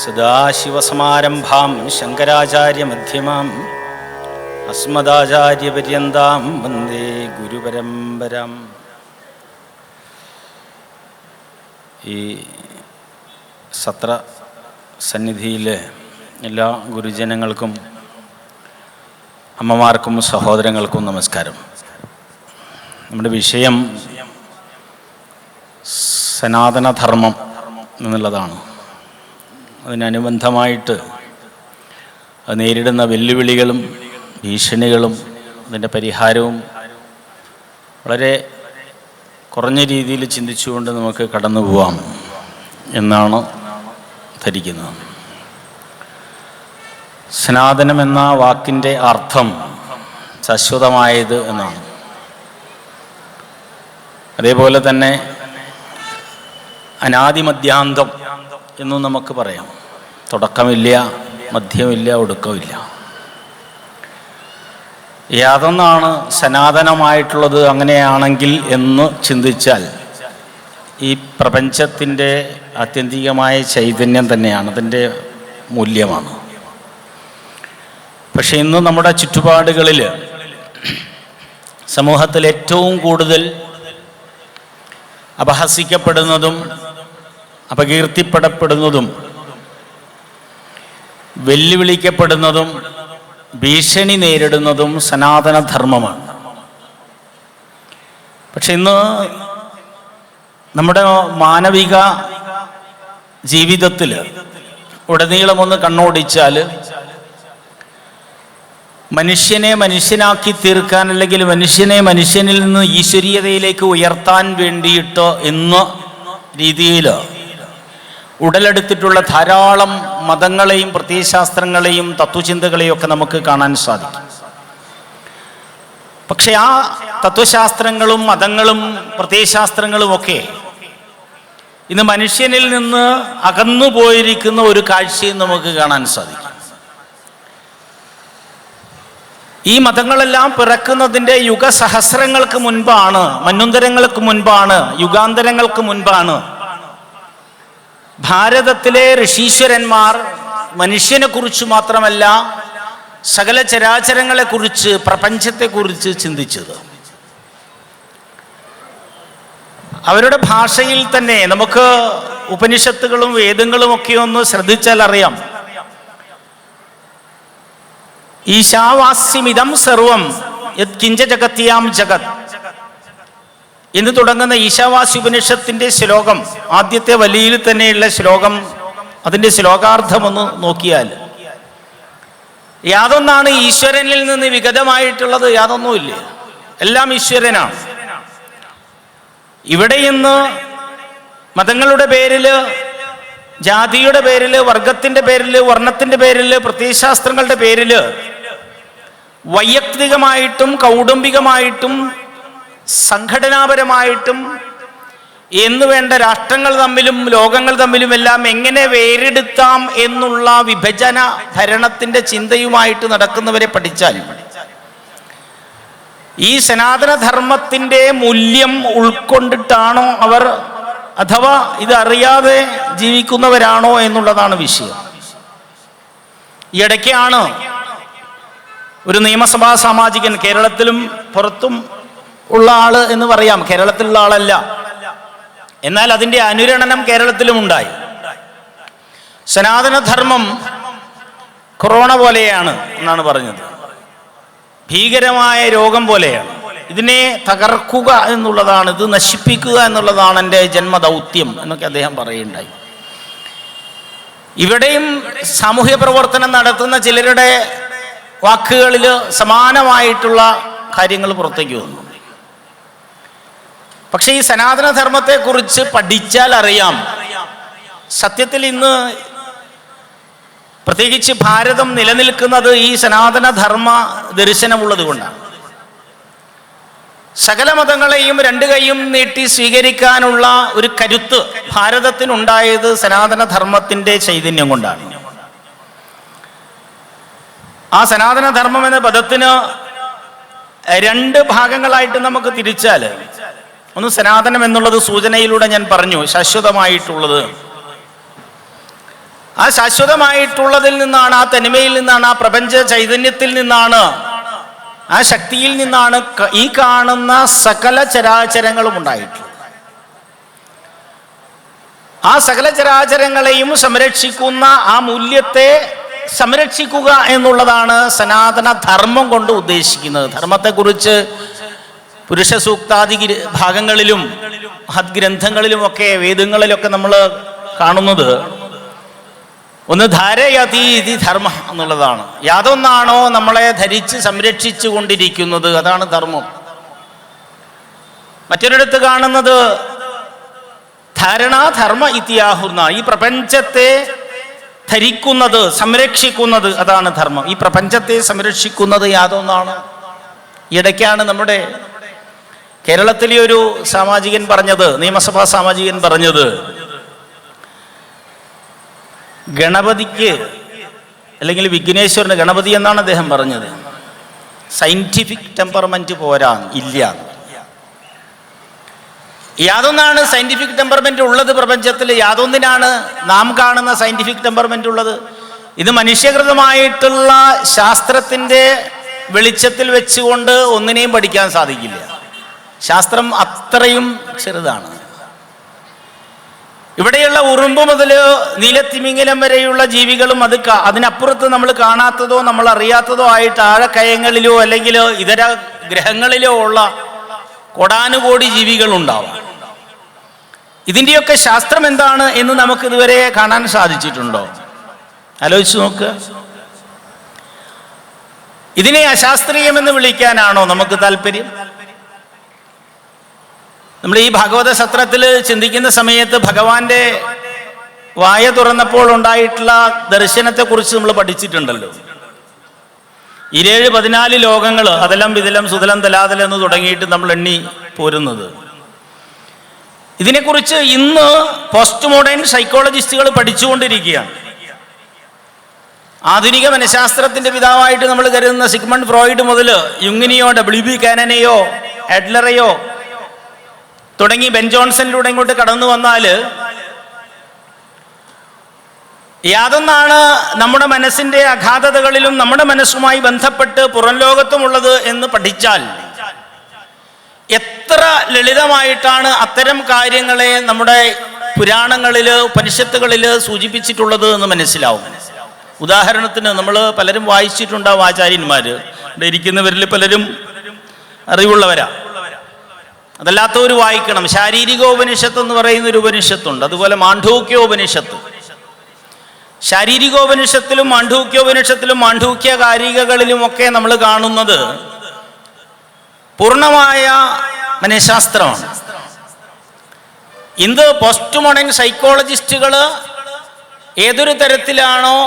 സദാശിവസമാരംഭാം ശങ്കരാചാര്യമധ്യമാം അസ്മദാചാര്യപര്യന്താം വന്ദേ ഗുരുപരമ്പരാം. ഈ സത്ര സന്നിധിയിലെ എല്ലാ ഗുരുജനങ്ങൾക്കും അമ്മമാർക്കും സഹോദരങ്ങൾക്കും നമസ്കാരം. നമ്മുടെ വിഷയം സനാതനധർമ്മം എന്നുള്ളതാണ്. അതിനനുബന്ധമായിട്ട് അത് നേരിടുന്ന വെല്ലുവിളികളും ഭീഷണികളും അതിൻ്റെ പരിഹാരവും വളരെ കുറഞ്ഞ രീതിയിൽ ചിന്തിച്ചുകൊണ്ട് നമുക്ക് കടന്നു പോവാം എന്നാണ് ധരിക്കുന്നത്. സനാതനം എന്ന വാക്കിൻ്റെ അർത്ഥം ശാശ്വതമായത് എന്നാണ്. അതേപോലെ തന്നെ അനാദിമധ്യാന്തം എന്നും നമുക്ക് പറയാം. തുടക്കമില്ല, മധ്യമില്ല, ഒടുക്കമില്ല. യാതൊന്നാണ് സനാതനമായിട്ടുള്ളത് അങ്ങനെയാണെങ്കിൽ എന്ന് ചിന്തിച്ചാൽ ഈ പ്രപഞ്ചത്തിൻ്റെ ആത്യന്തികമായ ചൈതന്യം തന്നെയാണ്, അതിൻ്റെ മൂല്യമാണ്. പക്ഷെ ഇന്ന് നമ്മുടെ ചുറ്റുപാടുകളിൽ സമൂഹത്തിൽ ഏറ്റവും കൂടുതൽ അപഹസിക്കപ്പെടുന്നതും അപകീർത്തിപ്പെടപ്പെടുന്നതും വെല്ലുവിളിക്കപ്പെടുന്നതും ഭീഷണി നേരിടുന്നതും സനാതനധർമ്മമാണ്. പക്ഷെ ഇന്ന് നമ്മുടെ മാനവിക ജീവിതത്തിൽ ഉടനീളമൊന്ന് കണ്ണോടിച്ചാൽ മനുഷ്യനെ മനുഷ്യനാക്കി തീർക്കാൻ, അല്ലെങ്കിൽ മനുഷ്യനെ മനുഷ്യനിൽ നിന്ന് ഈശ്വരീയതയിലേക്ക് ഉയർത്താൻ വേണ്ടിയിട്ട് എന്ന രീതിയിൽ ഉടലെടുത്തിട്ടുള്ള ധാരാളം മതങ്ങളെയും പ്രത്യയശാസ്ത്രങ്ങളെയും തത്വചിന്തകളെയും ഒക്കെ നമുക്ക് കാണാൻ സാധിക്കും. പക്ഷെ ആ തത്വശാസ്ത്രങ്ങളും മതങ്ങളും പ്രത്യയശാസ്ത്രങ്ങളും ഒക്കെ ഇന്ന് മനുഷ്യനിൽ നിന്ന് അകന്നു പോയിരിക്കുന്ന ഒരു കാഴ്ചയും നമുക്ക് കാണാൻ സാധിക്കും. ഈ മതങ്ങളെല്ലാം പിറക്കുന്നതിൻ്റെ യുഗസഹസ്രങ്ങൾക്ക് മുൻപാണ്, മന്വന്തരങ്ങൾക്ക് മുൻപാണ്, യുഗാന്തരങ്ങൾക്ക് മുൻപാണ് ഭാരതത്തിലെ ഋഷീശ്വരന്മാർ മനുഷ്യനെക്കുറിച്ച് മാത്രമല്ല സകല ചരാചരങ്ങളെക്കുറിച്ച്, പ്രപഞ്ചത്തെക്കുറിച്ച് ചിന്തിച്ചത്. അവരുടെ ഭാഷയിൽ തന്നെ നമുക്ക് ഉപനിഷത്തുകളും വേദങ്ങളും ഒക്കെ ഒന്ന് ശ്രദ്ധിച്ചാൽ അറിയാം. ഈശാവാസ്യമിതം സർവം യത് കിഞ്ച ജഗത്യാം ജഗത് എന്ന് തുടങ്ങുന്ന ഈശാവാസ്യ ഉപനിഷത്തിന്റെ ശ്ലോകം, ആദ്യത്തെ വലിയിൽ തന്നെയുള്ള ശ്ലോകം, അതിൻ്റെ ശ്ലോകാർത്ഥം ഒന്ന് നോക്കിയാൽ യാതൊന്നാണ് ഈശ്വരനിൽ നിന്ന് വിഗതമായിട്ടുള്ളത്? യാതൊന്നുമില്ല, എല്ലാം ഈശ്വരനാണ്. ഇവിടെ ഇന്ന് മതങ്ങളുടെ പേരിൽ, ജാതിയുടെ പേരിൽ, വർഗത്തിൻ്റെ പേരിൽ, വർണ്ണത്തിൻ്റെ പേരിൽ, പ്രത്യയശാസ്ത്രങ്ങളുടെ പേരിൽ വൈയക്തികമായിട്ടും കൗടുംബികമായിട്ടും സംഘടനാപരമായിട്ടും എന്നുവേണ്ട രാഷ്ട്രങ്ങൾ തമ്മിലും ലോകങ്ങൾ തമ്മിലും എല്ലാം എങ്ങനെ വേരെടുത്താം എന്നുള്ള വിഭജന ഭരണത്തിൻ്റെ ചിന്തയുമായിട്ട് നടക്കുന്നവരെ പഠിച്ചാൽ ഈ സനാതനധർമ്മത്തിൻ്റെ മൂല്യം ഉൾക്കൊണ്ടിട്ടാണോ അവർ, അഥവാ ഇതറിയാതെ ജീവിക്കുന്നവരാണോ എന്നുള്ളതാണ് വിഷയം. ഈ ഇടയ്ക്കാണ് ഒരു നിയമസഭാ സാമാജികൻ, കേരളത്തിലും പുറത്തും ഉള്ള ആള് എന്ന് പറയാം, കേരളത്തിലുള്ള ആളല്ല, എന്നാൽ അതിൻ്റെ അനുരണനം കേരളത്തിലും ഉണ്ടായി. സനാതനധർമ്മം കൊറോണ പോലെയാണ് എന്നാണ് പറഞ്ഞത്, ഭീകരമായ രോഗം പോലെയാണ്. ഇതിനെ തകർക്കുക എന്നുള്ളതാണ്, ഇത് നശിപ്പിക്കുക എന്നുള്ളതാണ് എൻ്റെ ജന്മദൗത്യം എന്നൊക്കെ അദ്ദേഹം പറയുണ്ടായി. ഇവിടെയും സാമൂഹ്യ പ്രവർത്തനം നടത്തുന്ന ചിലരുടെ വാക്കുകളിൽ സമാനമായിട്ടുള്ള കാര്യങ്ങൾ പുറത്തേക്ക് വന്നു. പക്ഷെ ഈ സനാതനധർമ്മത്തെക്കുറിച്ച് പഠിച്ചാൽ അറിയാം, സത്യത്തിൽ ഇന്ന് പ്രത്യേകിച്ച് ഭാരതം നിലനിൽക്കുന്നത് ഈ സനാതനധർമ്മ ദർശനമുള്ളത് കൊണ്ടാണ്. സകല മതങ്ങളെയും രണ്ട് കൈയും നീട്ടി സ്വീകരിക്കാനുള്ള ഒരു കരുത്ത് ഭാരതത്തിനുണ്ടായത് സനാതനധർമ്മത്തിൻ്റെ ചൈതന്യം കൊണ്ടാണ്. ആ സനാതനധർമ്മം എന്ന പദത്തിന് രണ്ട് ഭാഗങ്ങളായിട്ട് നമുക്ക് തിരിച്ചാൽ, ഒന്ന് സനാതനം എന്നുള്ളത് സൂചനയിലൂടെ ഞാൻ പറഞ്ഞു, ശാശ്വതമായിട്ടുള്ളത്. ആ ശാശ്വതമായിട്ടുള്ളതിൽ നിന്നാണ്, ആ തനിമയിൽ നിന്നാണ്, ആ പ്രപഞ്ച ചൈതന്യത്തിൽ നിന്നാണ്, ആ ശക്തിയിൽ നിന്നാണ് ഈ കാണുന്ന സകല ചരാചരങ്ങളും ഉണ്ടായിട്ടുള്ളത്. ആ സകല ചരാചരങ്ങളെയും സംരക്ഷിക്കുന്ന ആ മൂല്യത്തെ സംരക്ഷിക്കുക എന്നുള്ളതാണ് സനാതന ധർമ്മം കൊണ്ട് ഉദ്ദേശിക്കുന്നത്. ധർമ്മത്തെക്കുറിച്ച് പുരുഷ സൂക്താദി ഭാഗങ്ങളിലും മഹദ്ഗ്രന്ഥങ്ങളിലുമൊക്കെ വേദങ്ങളിലൊക്കെ നമ്മൾ കാണുന്നത് ഒന്ന് ധാരയതീതി ധർമ്മ എന്നുള്ളതാണ്. യാതൊന്നാണോ നമ്മളെ ധരിച്ച് സംരക്ഷിച്ചു കൊണ്ടിരിക്കുന്നത് അതാണ് ധർമ്മം. മറ്റൊരിടത്ത് കാണുന്നത് ധാരണാധർമ്മ ഇത്യാഹുർന്ന, ഈ പ്രപഞ്ചത്തെ ധരിക്കുന്നത് സംരക്ഷിക്കുന്നത് അതാണ് ധർമ്മം. ഈ പ്രപഞ്ചത്തെ സംരക്ഷിക്കുന്നത് യാതൊന്നാണ്. ഇടയ്ക്കാണ് നമ്മുടെ കേരളത്തിലെ ഒരു സാമാജികൻ പറഞ്ഞത്, നിയമസഭാ സാമാജികൻ പറഞ്ഞത്, ഗണപതിക്ക് അല്ലെങ്കിൽ വിഘ്നേശ്വരന്, ഗണപതി എന്നാണ് അദ്ദേഹം പറഞ്ഞത്, സയന്റിഫിക് ടെമ്പർമെന്റ് പോരാ, ഇല്ല. യാതൊന്നാണ് സയന്റിഫിക് ടെമ്പർമെന്റ് ഉള്ളത് പ്രപഞ്ചത്തിൽ? യാതൊന്നിനാണ് നാം കാണുന്ന സയന്റിഫിക് ടെമ്പർമെന്റ് ഉള്ളത്? ഇത് മനുഷ്യകൃതമായിട്ടുള്ള ശാസ്ത്രത്തിന്റെ വെളിച്ചത്തിൽ വെച്ചുകൊണ്ട് ഒന്നിനെയും പഠിക്കാൻ സാധിക്കില്ല. ശാസ്ത്രം അത്രയും ചെറുതാണ്. ഇവിടെയുള്ള ഉറുമ്പ് മുതൽ നീലത്തിമിംഗലം വരെയുള്ള ജീവികളും അതിനപ്പുറത്ത് നമ്മൾ കാണാത്തതോ നമ്മൾ അറിയാത്തതോ ആയിട്ട് ആഴക്കയങ്ങളിലോ അല്ലെങ്കിൽ ഇതര ഗ്രഹങ്ങളിലോ ഉള്ള കോടാനുകോടി ജീവികളുണ്ടാവും. ഇതിൻ്റെയൊക്കെ ശാസ്ത്രം എന്താണ് എന്ന് നമുക്ക് ഇതുവരെ കാണാൻ സാധിച്ചിട്ടുണ്ടോ? ആലോചിച്ച് നോക്ക്. ഇതിനെ അശാസ്ത്രീയമെന്ന് വിളിക്കാനാണോ നമുക്ക് താല്പര്യം? നമ്മൾ ഈ ഭാഗവത സത്രത്തിൽ ചിന്തിക്കുന്ന സമയത്ത് ഭഗവാന്റെ വായ തുറന്നപ്പോൾ ഉണ്ടായിട്ടുള്ള ദർശനത്തെക്കുറിച്ച് നമ്മൾ പഠിച്ചിട്ടുണ്ടല്ലോ. 14 ലോകങ്ങൾ, അതെല്ലാം വിതലം സുതലം തലാതലം എന്ന് തുടങ്ങിയിട്ട് നമ്മൾ എണ്ണി പോരുന്നത്. ഇതിനെക്കുറിച്ച് ഇന്ന് പോസ്റ്റ് മോഡേൺ സൈക്കോളജിസ്റ്റുകൾ പഠിച്ചുകൊണ്ടിരിക്കുകയാണ്. ആധുനിക മനഃശാസ്ത്രത്തിന്റെ പിതാവായിട്ട് നമ്മൾ കരുതുന്ന സിഗ്മണ്ട് ഫ്രോയിഡ് മുതൽ യുങ്ങിനെയോ WB കാനനെയോ അഡ്ലറെയോ തുടങ്ങി ബെൻ ജോൺസണിലൂടെ ഇങ്ങോട്ട് കടന്നു വന്നാൽ യാതൊന്നാണ് നമ്മുടെ മനസ്സിന്റെ അഗാധതകളിലും നമ്മുടെ മനസ്സുമായി ബന്ധപ്പെട്ട് പുറം ലോകത്തുമുള്ളത് എന്ന് പഠിച്ചാൽ എത്ര ലളിതമായിട്ടാണ് അത്തരം കാര്യങ്ങളെ നമ്മുടെ പുരാണങ്ങളിൽ ഉപനിഷത്തുകളിൽ സൂചിപ്പിച്ചിട്ടുള്ളത് എന്ന് മനസ്സിലാവും. ഉദാഹരണത്തിന് നമ്മൾ പലരും വായിച്ചിട്ടുണ്ടാവും, ആചാര്യന്മാർ ഇവിടെ ഇരിക്കുന്നവരിൽ പലരും അറിവുള്ളവരാ. അതല്ലാത്തവർ വായിക്കണം. ശാരീരികോപനിഷത്ത് എന്ന് പറയുന്ന ഒരു ഉപനിഷത്തുണ്ട്. അതുപോലെ മാണ്ഡൂക്യോപനിഷത്ത്. ശാരീരികോപനിഷത്തിലും മാണ്ഡൂക്യോപനിഷത്തിലും മാണ്ഡൂക്യ കാരികകളിലുമൊക്കെ നമ്മൾ കാണുന്നത് പൂർണ്ണമായ മനഃശാസ്ത്രമാണ്. ഇന്ന് പോസ്റ്റ് മോഡേൺ സൈക്കോളജിസ്റ്റുകൾ ഏതൊരു തരത്തിലാണോ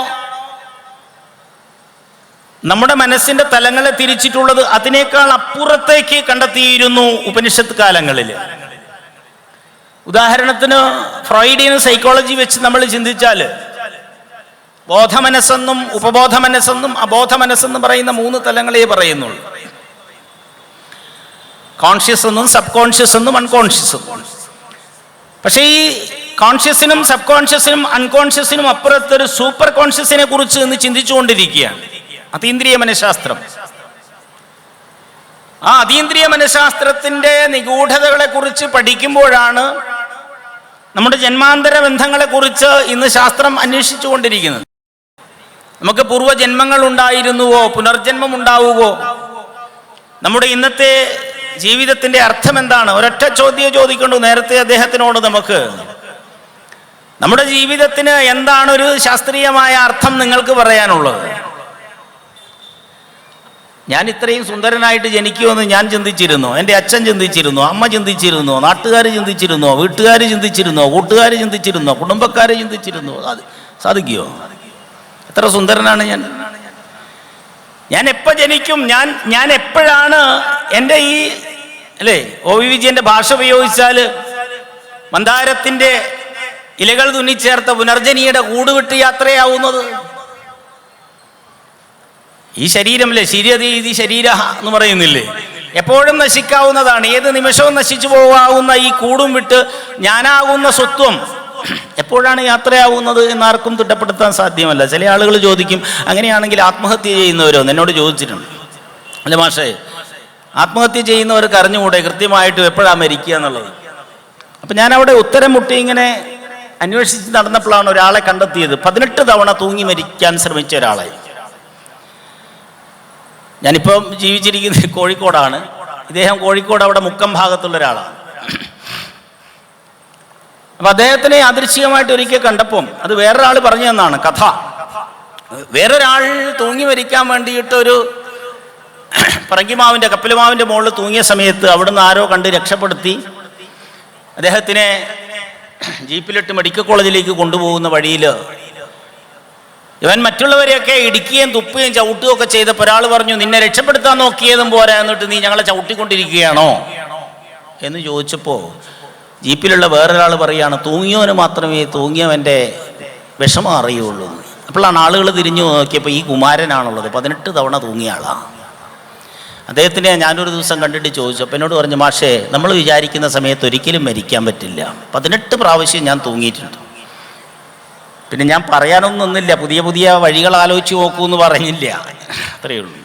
നമ്മുടെ മനസ്സിന്റെ തലങ്ങളെ തിരിച്ചിട്ടുള്ളത് അതിനേക്കാൾ അപ്പുറത്തേക്ക് കണ്ടെത്തിയിരുന്നു ഉപനിഷത്ത് കാലങ്ങളിൽ. ഉദാഹരണത്തിന് ഫ്രോയിഡിയൻ സൈക്കോളജി വെച്ച് നമ്മൾ ചിന്തിച്ചാൽ ബോധമനസ്സെന്നും ഉപബോധ മനസ്സെന്നും അബോധ മനസ്സെന്നും പറയുന്ന 3 തലങ്ങളെ പറയുന്നുള്ളൂ. കോൺഷ്യസ് എന്നും സബ് കോൺഷ്യസ് എന്നും അൺകോൺഷ്യസ് എന്നും. പക്ഷേ ഈ കോൺഷ്യസിനും സബ് കോൺഷ്യസിനും അൺകോൺഷ്യസിനും അപ്പുറത്തൊരു സൂപ്പർ കോൺഷ്യസിനെ കുറിച്ച് ഇന്ന് ചിന്തിച്ചുകൊണ്ടിരിക്കുകയാണ് അതീന്ദ്രിയ മനഃശാസ്ത്രം. ആ അതീന്ദ്രിയ മനഃശാസ്ത്രത്തിന്റെ നിഗൂഢതകളെ കുറിച്ച് പഠിക്കുമ്പോഴാണ് നമ്മുടെ ജന്മാന്തര ബന്ധങ്ങളെ കുറിച്ച് ഇന്ന് ശാസ്ത്രം അന്വേഷിച്ചുകൊണ്ടിരിക്കുന്നത്. നമുക്ക് പൂർവ്വജന്മങ്ങൾ ഉണ്ടായിരുന്നുവോ, പുനർജന്മം ഉണ്ടാവുകയോ, നമ്മുടെ ഇന്നത്തെ ജീവിതത്തിന്റെ അർത്ഥം എന്താണ്? ഒരൊറ്റ ചോദ്യം ചോദിക്കണ്ടു നേരത്തെ അദ്ദേഹത്തിനോട്. നമുക്ക് നമ്മുടെ ജീവിതത്തിന് എന്താണ് ഒരു ശാസ്ത്രീയമായ അർത്ഥം നിങ്ങൾക്ക് പറയാനുള്ളത്? ഞാൻ ഇത്രയും സുന്ദരനായിട്ട് ജനിക്കുമെന്ന് ഞാൻ ചിന്തിച്ചിരുന്നു, എൻ്റെ അച്ഛൻ ചിന്തിച്ചിരുന്നു, അമ്മ ചിന്തിച്ചിരുന്നു, നാട്ടുകാർ ചിന്തിച്ചിരുന്നോ, വീട്ടുകാർ ചിന്തിച്ചിരുന്നോ, കൂട്ടുകാർ ചിന്തിച്ചിരുന്നോ, കുടുംബക്കാർ ചിന്തിച്ചിരുന്നോ? സാധിക്കുമോ? എത്ര സുന്ദരനാണ് ഞാൻ! ഞാൻ എപ്പോൾ ജനിക്കും? ഞാൻ എപ്പോഴാണ് എൻ്റെ ഈ അല്ലേ OV വിജയന്റെ ഭാഷ ഉപയോഗിച്ചാൽ മന്ദാരത്തിൻ്റെ ഇലകൾ തുന്നിച്ചേർത്ത പുനർജനിയുടെ കൂട് വിട്ട് യാത്രയാവുന്നത്? ഈ ശരീരമല്ലേ, ശരീരതീതി ശരീര എന്ന് പറയുന്നില്ലേ? എപ്പോഴും നശിക്കാവുന്നതാണ്, ഏത് നിമിഷവും നശിച്ചു പോകാവുന്ന ഈ കൂടും വിട്ട് ഞാനാകുന്ന സ്വത്വം എപ്പോഴാണ് യാത്രയാവുന്നത് എന്നാർക്കും തിട്ടപ്പെടുത്താൻ സാധ്യമല്ല. ചില ആളുകൾ ചോദിക്കും, അങ്ങനെയാണെങ്കിൽ ആത്മഹത്യ ചെയ്യുന്നവരോ എന്നോട് ചോദിച്ചിട്ടുണ്ട്. അല്ല മാഷേ, ആത്മഹത്യ ചെയ്യുന്നവർക്ക് അറിഞ്ഞുകൂടെ കൃത്യമായിട്ട് എപ്പോഴാണ് മരിക്കുക എന്നുള്ളത്? അപ്പം ഞാനവിടെ ഉത്തരം മുട്ടി ഇങ്ങനെ അന്വേഷിച്ച് നടന്നപ്പോഴാണ് ഒരാളെ കണ്ടെത്തിയത്. 18 തവണ തൂങ്ങി മരിക്കാൻ ശ്രമിച്ച ഒരാളെ. ഞാനിപ്പം ജീവിച്ചിരിക്കുന്നത് കോഴിക്കോടാണ്. ഇദ്ദേഹം കോഴിക്കോട് അവിടെ മുക്കം ഭാഗത്തുള്ള ഒരാളാണ്. അപ്പം അദ്ദേഹത്തിനെ യാദൃശ്ചികമായിട്ട് ഒരിക്കൽ കണ്ടപ്പം, അത് വേറൊരാൾ പറഞ്ഞു തന്നാണ് കഥ. വേറൊരാൾ തൂങ്ങി മരിക്കാൻ വേണ്ടിയിട്ട് ഒരു പറങ്കിമാവിൻ്റെ കപ്പലുമാവിൻ്റെ മുകളിൽ തൂങ്ങിയ സമയത്ത് അവിടുന്ന് ആരോ കണ്ട് രക്ഷപ്പെടുത്തി അദ്ദേഹത്തിനെ ജീപ്പിലിട്ട് മെഡിക്കൽ കോളേജിലേക്ക് കൊണ്ടുപോകുന്ന വഴിയിൽ ഇവൻ മറ്റുള്ളവരെയൊക്കെ ഇടിക്കുകയും തുപ്പുകയും ചവിട്ടുകയും ഒക്കെ ചെയ്തപ്പോൾ ഒരാൾ പറഞ്ഞു, നിന്നെ രക്ഷപ്പെടുത്താൻ നോക്കിയതും പോരാ, എന്നിട്ട് നീ ഞങ്ങളെ ചവിട്ടിക്കൊണ്ടിരിക്കുകയാണോ എന്ന് ചോദിച്ചപ്പോൾ ജീപ്പിലുള്ള വേറൊരാൾ പറയാണ്, തൂങ്ങിയവന് മാത്രമേ തൂങ്ങിയവൻ്റെ വിഷമം അറിയുള്ളൂ. അപ്പോഴാണ് ആളുകൾ തിരിഞ്ഞു നോക്കിയപ്പോൾ ഈ കുമാരനാണുള്ളത്, 18 തവണ തൂങ്ങിയ ആളാണ്. അദ്ദേഹത്തിനെ ഞാനൊരു ദിവസം കണ്ടിട്ട് ചോദിച്ചു. അപ്പം എന്നോട് പറഞ്ഞു, മാഷേ, നമ്മൾ വിചാരിക്കുന്ന സമയത്ത് ഒരിക്കലും മരിക്കാൻ പറ്റില്ല. 18 പ്രാവശ്യം ഞാൻ തൂങ്ങിയിട്ടുണ്ട്. പിന്നെ ഞാൻ പറയാനൊന്നുമില്ല, പുതിയ പുതിയ വഴികൾ ആലോചിച്ച് നോക്കൂ എന്ന് പറഞ്ഞില്ല, അത്രയേ ഉള്ളൂ.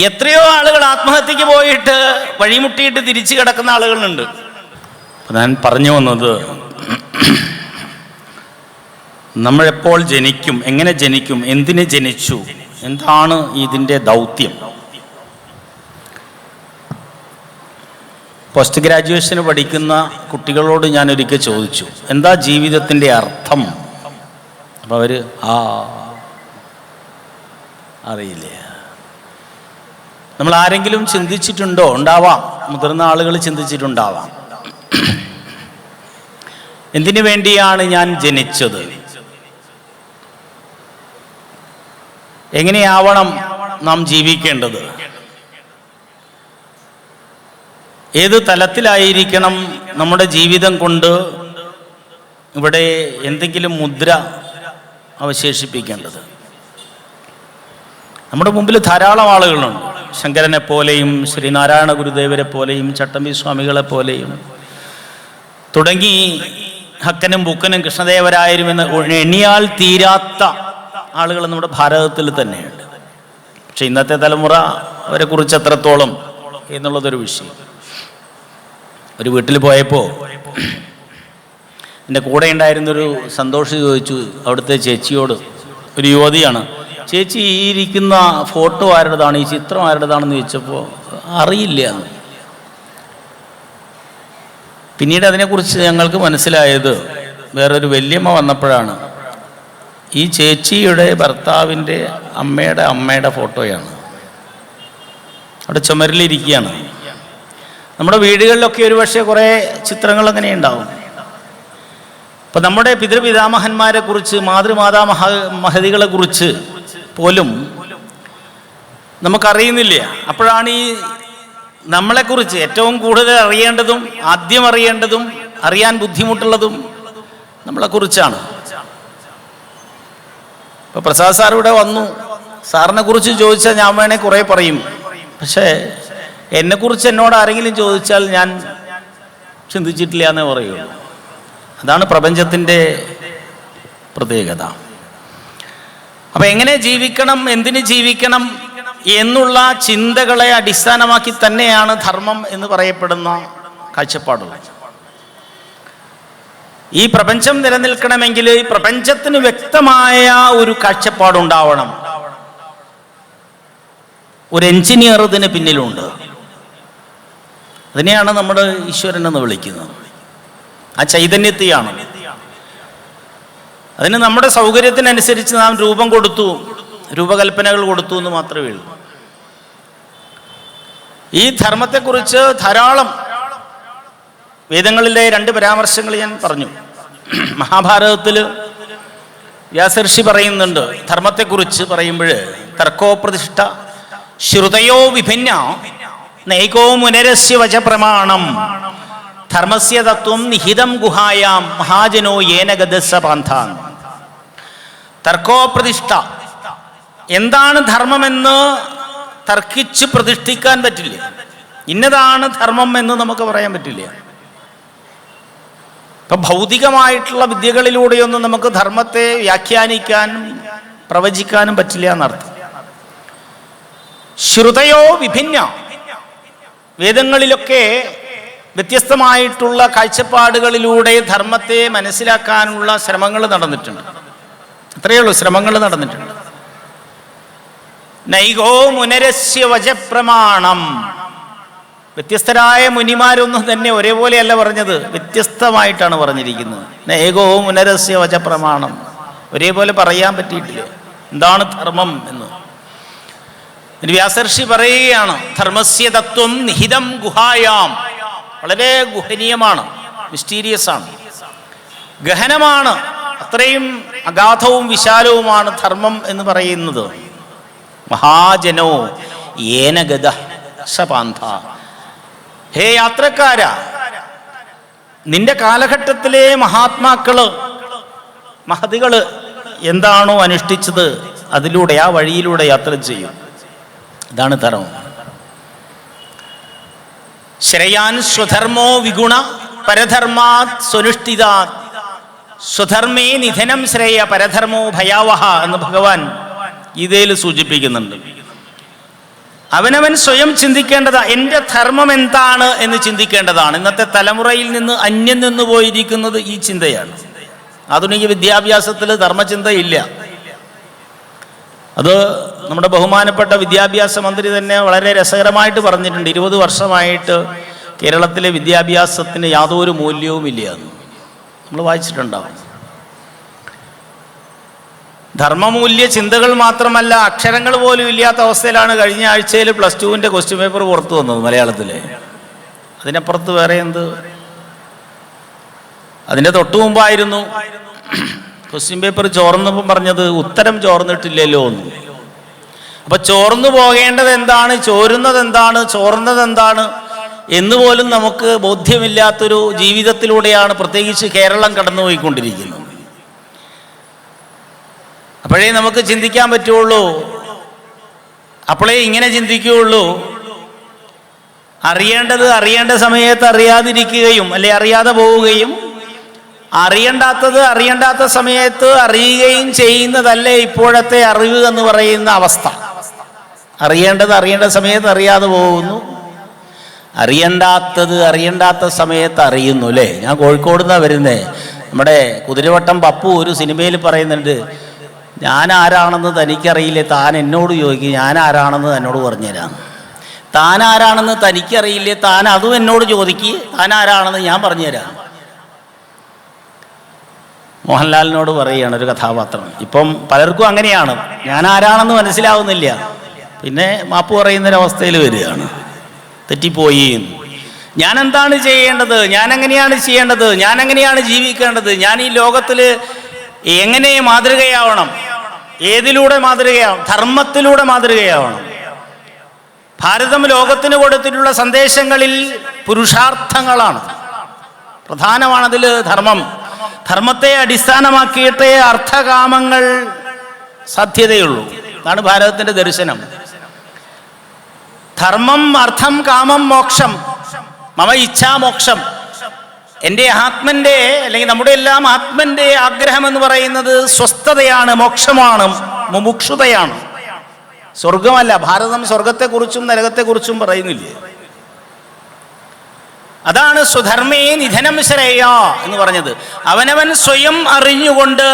എത്രയോ ആളുകൾ ആത്മഹത്യക്ക് പോയിട്ട് വഴിമുട്ടിയിട്ട് തിരിച്ചു കിടക്കുന്ന ആളുകളുണ്ട്. അപ്പം ഞാൻ പറഞ്ഞു വന്നത്, നമ്മളെപ്പോൾ ജനിക്കും, എങ്ങനെ ജനിക്കും, എന്തിന് ജനിച്ചു, എന്താണ് ഇതിൻ്റെ ദൗത്യം? പോസ്റ്റ് ഗ്രാജുവേഷന് പഠിക്കുന്ന കുട്ടികളോട് ഞാൻ ഒരിക്കൽ ചോദിച്ചു, എന്താ ജീവിതത്തിൻ്റെ അർത്ഥം? അപ്പം അവർ അറിയില്ല. നമ്മൾ ആരെങ്കിലും ചിന്തിച്ചിട്ടുണ്ടോ? ഉണ്ടാവാം, മുതിർന്ന ആളുകൾ ചിന്തിച്ചിട്ടുണ്ടാവാം. എന്തിനു വേണ്ടിയാണ് ഞാൻ ജനിച്ചത്? എങ്ങനെയാവണം നാം ജീവിക്കേണ്ടത്? ഏത് തലത്തിലായിരിക്കണം നമ്മുടെ ജീവിതം കൊണ്ട് ഇവിടെ എന്തെങ്കിലും മുദ്ര അവശേഷിപ്പിക്കേണ്ടത്? നമ്മുടെ മുമ്പിൽ ധാരാളം ആളുകളുണ്ട്. ശങ്കരനെ പോലെയും ശ്രീനാരായണ ഗുരുദേവരെ പോലെയും ചട്ടമ്പി സ്വാമികളെ പോലെയും തുടങ്ങി ഹക്കനും ബുക്കനും കൃഷ്ണദേവരായരും എന്ന് എണ്ണിയാൽ തീരാത്ത ആളുകൾ നമ്മുടെ ഭാരതത്തിൽ തന്നെയുണ്ട്. പക്ഷെ ഇന്നത്തെ തലമുറ അവരെ കുറിച്ച് എത്രത്തോളം എന്നുള്ളതൊരു വിഷയം. ഒരു വീട്ടിൽ പോയപ്പോൾ എൻ്റെ കൂടെ ഉണ്ടായിരുന്നൊരു സന്തോഷ് ചോദിച്ചു അവിടുത്തെ ചേച്ചിയോട്, ഒരു യുവതിയാണ്, ചേച്ചി ഈ ഇരിക്കുന്ന ഫോട്ടോ ആരുടേതാണ്, ഈ ചിത്രം ആരുടേതാണെന്ന് ചോദിച്ചപ്പോൾ അറിയില്ല എന്ന്. പിന്നീട് അതിനെക്കുറിച്ച് ഞങ്ങൾക്ക് മനസ്സിലായത് വേറൊരു വല്യമ്മ വന്നപ്പോഴാണ്. ഈ ചേച്ചിയുടെ ഭർത്താവിൻ്റെ അമ്മയുടെ ഫോട്ടോയാണ് അവിടെ ചുമരിലിരിക്കുകയാണ്. നമ്മുടെ വീടുകളിലൊക്കെ ഒരുപക്ഷെ കുറേ ചിത്രങ്ങൾ അങ്ങനെ ഉണ്ടാവും. അപ്പം നമ്മുടെ പിതൃപിതാമഹന്മാരെ കുറിച്ച്, മഹതികളെ കുറിച്ച് പോലും നമുക്കറിയുന്നില്ല. അപ്പോഴാണ് ഈ നമ്മളെക്കുറിച്ച് ഏറ്റവും കൂടുതൽ അറിയേണ്ടതും ആദ്യം അറിയേണ്ടതും അറിയാൻ ബുദ്ധിമുട്ടുള്ളതും നമ്മളെക്കുറിച്ചാണ്. ഇപ്പോൾ പ്രസാദ് സാർ ഇവിടെ വന്നു, സാറിനെ കുറിച്ച് ചോദിച്ചാൽ ഞാൻ വേണേൽ കുറേ പറയും. പക്ഷേ എന്നെക്കുറിച്ച് എന്നോട് ആരെങ്കിലും ചോദിച്ചാൽ ഞാൻ ചിന്തിച്ചിട്ടില്ല എന്നേ പറയുള്ളൂ. അതാണ് പ്രപഞ്ചത്തിൻ്റെ പ്രത്യേകത. അപ്പം എങ്ങനെ ജീവിക്കണം, എന്തിന് ജീവിക്കണം എന്നുള്ള ചിന്തകളെ അടിസ്ഥാനമാക്കി തന്നെയാണ് ധർമ്മം എന്ന് പറയപ്പെടുന്ന കാഴ്ചപ്പാടുള്ളത്. ഈ പ്രപഞ്ചം നിലനിൽക്കണമെങ്കിൽ ഈ പ്രപഞ്ചത്തിന് വ്യക്തമായ ഒരു കാഴ്ചപ്പാടുണ്ടാവണം. ഒരു എഞ്ചിനീയർ ഇതിന് പിന്നിലുണ്ട്. അതിനെയാണ് നമ്മൾ ഈശ്വരൻ എന്ന് വിളിക്കുന്നത്. ആ ചൈതന്യത്തെയാണ്. അതിന് നമ്മുടെ സൗകര്യത്തിനനുസരിച്ച് നാം രൂപം കൊടുത്തു, രൂപകൽപ്പനകൾ കൊടുത്തു എന്ന് മാത്രമേ ഉള്ളൂ. ഈ ധർമ്മത്തെക്കുറിച്ച് ധാരാളം വേദങ്ങളിലെ 2 പരാമർശങ്ങൾ ഞാൻ പറഞ്ഞു. മഹാഭാരതത്തിൽ വ്യാസർഷി പറയുന്നുണ്ട് ധർമ്മത്തെക്കുറിച്ച് പറയുമ്പോൾ, തർക്കോപ്രതിഷ്ഠ ശ്രുതയോ വിഭിന്ന നൈകോ മുനരസ്യ വച പ്രമാണം ധർമ്മസ്യ തത്വം നിഹിതം ഗുഹായാം മഹാജനോ യേന ഗദസ്സ പാന്താൻ. തർക്കോപ്രതിഷ്ഠ, എന്താണ് ധർമ്മമെന്ന് തർക്കിച്ച് പ്രതിഷ്ഠിക്കാൻ പറ്റില്ല. ഇന്നതാണ് ധർമ്മം എന്ന് നമുക്ക് പറയാൻ പറ്റില്ല. ഇപ്പം ഭൗതികമായിട്ടുള്ള വിദ്യകളിലൂടെയൊന്നും നമുക്ക് ധർമ്മത്തെ വ്യാഖ്യാനിക്കാനും പ്രവചിക്കാനും പറ്റില്ല എന്നർത്ഥം. ശ്രുതയോ വിഭിന്ന, വേദങ്ങളിലൊക്കെ വ്യത്യസ്തമായിട്ടുള്ള കാഴ്ചപ്പാടുകളിലൂടെ ധർമ്മത്തെ മനസ്സിലാക്കാനുള്ള ശ്രമങ്ങൾ നടന്നിട്ടുണ്ട്. അത്രയേ ഉള്ളൂ, ശ്രമങ്ങൾ നടന്നിട്ടുണ്ട്. നൈകോ മുനരസ്യ വചപ്രമാണം. വ്യത്യസ്തരായ മുനിമാരൊന്നും തന്നെ ഒരേപോലെയല്ല പറഞ്ഞത്, വ്യത്യസ്തമായിട്ടാണ് പറഞ്ഞിരിക്കുന്നത്. നൈകോ മുനരസ്യ വചപ്രമാണം, ഒരേപോലെ പറയാൻ പറ്റിയിട്ടില്ല എന്താണ് ധർമ്മം എന്ന്. വ്യാസർഷി പറയുകയാണ്, ധർമ്മസ്യ തത്വം നിഹിതം ഗുഹായാം. വളരെ ഗുഹനീയമാണ്, മിസ്റ്റീരിയസ് ആണ്, ഗഹനമാണ്, അത്രയും അഗാധവും വിശാലവുമാണ് ധർമ്മം എന്ന് പറയുന്നത്. മഹാജനോ ഏന ഗത സപാന്ത. ഹേ യാത്രക്കാരാ, നിന്റെ കാലഘട്ടത്തിലെ മഹാത്മാക്കള് മഹതികള് എന്താണോ അനുഷ്ഠിച്ചത് അതിലൂടെ, ആ വഴിയിലൂടെ യാത്ര ചെയ്യും. ഇതാണ് ധർമ്മം. ശ്രേയാൻ സ്വധർമ്മോ വിഗുണ പരധർമാത് സ്വനുഷ്ഠിതാത്. സ്വധർമ്മേ നിധനം ശ്രേയ പരധർമ്മോ ഭയാവഹ എന്ന് ഭഗവാൻ ഗീതയിൽ സൂചിപ്പിക്കുന്നുണ്ട്. അവനവൻ സ്വയം ചിന്തിക്കേണ്ടതാ, എൻ്റെ ധർമ്മം എന്താണ് എന്ന് ചിന്തിക്കേണ്ടതാണ്. ഇന്നത്തെ തലമുറയിൽ നിന്ന് അന്യം നിന്ന് പോയിരിക്കുന്നത് ഈ ചിന്തയാണ്. ആധുനിക വിദ്യാഭ്യാസത്തിൽ ധർമ്മചിന്തയില്ല. അത് നമ്മുടെ ബഹുമാനപ്പെട്ട വിദ്യാഭ്യാസ മന്ത്രി തന്നെ വളരെ രസകരമായിട്ട് പറഞ്ഞിട്ടുണ്ട്. 20 വർഷമായിട്ട് കേരളത്തിലെ വിദ്യാഭ്യാസത്തിന് യാതൊരു മൂല്യവുമില്ല എന്ന് നമ്മൾ വായിച്ചിട്ടുണ്ടാവും. ധർമ്മമൂല്യ ചിന്തകൾ മാത്രമല്ല, അക്ഷരങ്ങൾ പോലും ഇല്ലാത്ത അവസ്ഥയിലാണ് കഴിഞ്ഞ ആഴ്ചയിൽ +2 ക്വസ്റ്റ്യൻ പേപ്പർ പുറത്തു വന്നത് മലയാളത്തിലെ. അതിനപ്പുറത്ത് വേറെ എന്ത്? അതിൻ്റെ തൊട്ടു മുമ്പായിരുന്നു ക്വസ്റ്റ്യൻ പേപ്പർ ചോർന്നപ്പം പറഞ്ഞത് ഉത്തരം ചോർന്നിട്ടില്ലല്ലോ എന്ന്. അപ്പൊ ചോർന്നു പോകേണ്ടത് എന്താണ്, ചോരുന്നത് എന്താണ്, ചോർന്നത് എന്താണ് എന്ന് പോലും നമുക്ക് ബോധ്യമില്ലാത്തൊരു ജീവിതത്തിലൂടെയാണ് പ്രത്യേകിച്ച് കേരളം കടന്നുപോയിക്കൊണ്ടിരിക്കുന്നത്. അപ്പോഴേ നമുക്ക് ചിന്തിക്കാൻ പറ്റുള്ളൂ, അപ്പോഴേ ഇങ്ങനെ ചിന്തിക്കുകയുള്ളൂ. അറിയേണ്ടത് അറിയേണ്ട സമയത്ത് അറിയാതിരിക്കുകയും അല്ലെ അറിയാതെ പോവുകയും, അറിയേണ്ടാത്ത സമയത്ത് അറിയുകയും ചെയ്യുന്നതല്ലേ ഇപ്പോഴത്തെ അറിവ് എന്ന് പറയുന്ന അവസ്ഥ. അറിയേണ്ടത് അറിയേണ്ട സമയത്ത് അറിയാതെ പോകുന്നു, അറിയേണ്ടാത്ത സമയത്ത് അറിയുന്നു അല്ലേ. ഞാൻ കോഴിക്കോട് നിന്നാണ് വരുന്നത്. നമ്മുടെ കുതിരവട്ടം പപ്പു ഒരു സിനിമയിൽ പറയുന്നുണ്ട്, ഞാൻ ആരാണെന്ന് തനിക്കറിയില്ലേ, താൻ എന്നോട് ചോദിക്കും, ഞാൻ ആരാണെന്ന് തന്നോട് പറഞ്ഞുതരാം. താൻ ആരാണെന്ന് തനിക്കറിയില്ലേ, താൻ അതും എന്നോട് ചോദിക്കുക, താൻ ആരാണെന്ന് ഞാൻ പറഞ്ഞുതരാം. മോഹൻലാലിനോട് പറയുകയാണ് ഒരു കഥാപാത്രം. ഇപ്പം പലർക്കും അങ്ങനെയാണ്, ഞാൻ ആരാണെന്ന് മനസ്സിലാവുന്നില്ല, പിന്നെ മാപ്പ് പറയുന്നൊരവസ്ഥയിൽ വരികയാണ്. തെറ്റിപ്പോയി, ഞാൻ എന്താണ് ചെയ്യേണ്ടത്, ഞാൻ എങ്ങനെയാണ് ചെയ്യേണ്ടത്, ഞാൻ എങ്ങനെയാണ് ജീവിക്കേണ്ടത്, ഞാൻ ഈ ലോകത്തിൽ എങ്ങനെ മാതൃകയാവണം, ഏതിലൂടെ മാതൃകയാവണം, ധർമ്മത്തിലൂടെ മാതൃകയാവണം. ഭാരതം ലോകത്തിന് കൊടുത്തിട്ടുള്ള സന്ദേശങ്ങളിൽ പുരുഷാർത്ഥങ്ങളാണ് പ്രധാനമാണതിൽ ധർമ്മം. ധർമ്മത്തെ അടിസ്ഥാനമാക്കിയിട്ടേ അർത്ഥകാമങ്ങൾ സാധ്യതയുള്ളൂ. അതാണ് ഭാരതത്തിൻ്റെ ദർശനം. ധർമ്മം, അർത്ഥം, കാമം, മോക്ഷം. മമ ഇച്ഛാമോക്ഷം. എൻ്റെ ആത്മൻ്റെ അല്ലെങ്കിൽ നമ്മുടെ എല്ലാം ആത്മൻ്റെ ആഗ്രഹം എന്ന് പറയുന്നത് സ്വസ്ഥതയാണ്, മോക്ഷമാണ്, മുമുക്ഷുതയാണ്, സ്വർഗമല്ല. ഭാരതം സ്വർഗത്തെക്കുറിച്ചും നരകത്തെക്കുറിച്ചും പറയുന്നില്ലേ. അതാണ് സ്വധർമ്മേ നിധനം ശ്രേയ എന്ന് പറഞ്ഞത്. അവനവൻ സ്വയം അറിഞ്ഞുകൊണ്ട്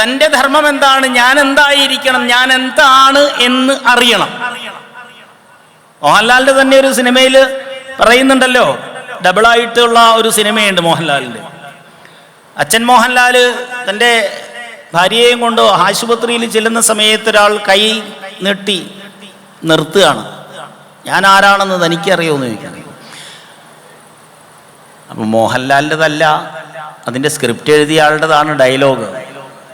തൻ്റെ ധർമ്മം എന്താണ്, ഞാൻ എന്തായിരിക്കണം, ഞാൻ എന്താണ് എന്ന് അറിയണം. മോഹൻലാലിൻ്റെ തന്നെ ഒരു സിനിമയിൽ പറയുന്നുണ്ടല്ലോ, ഡബിളായിട്ടുള്ള ഒരു സിനിമയുണ്ട് മോഹൻലാലിൻ്റെ. അച്ഛൻ മോഹൻലാൽ തൻ്റെ ഭാര്യയെയും കൊണ്ട് ആശുപത്രിയിൽ ചെല്ലുന്ന സമയത്ത് ഒരാൾ കൈ നീട്ടി നിർത്തുകയാണ്. ഞാൻ ആരാണെന്ന് തനിക്കറിയുമെന്ന് ചോദിക്കണം. അപ്പം മോഹൻലാലിൻ്റെതല്ല, അതിൻ്റെ സ്ക്രിപ്റ്റ് എഴുതിയ ആളുടേതാണ് ഡയലോഗ്.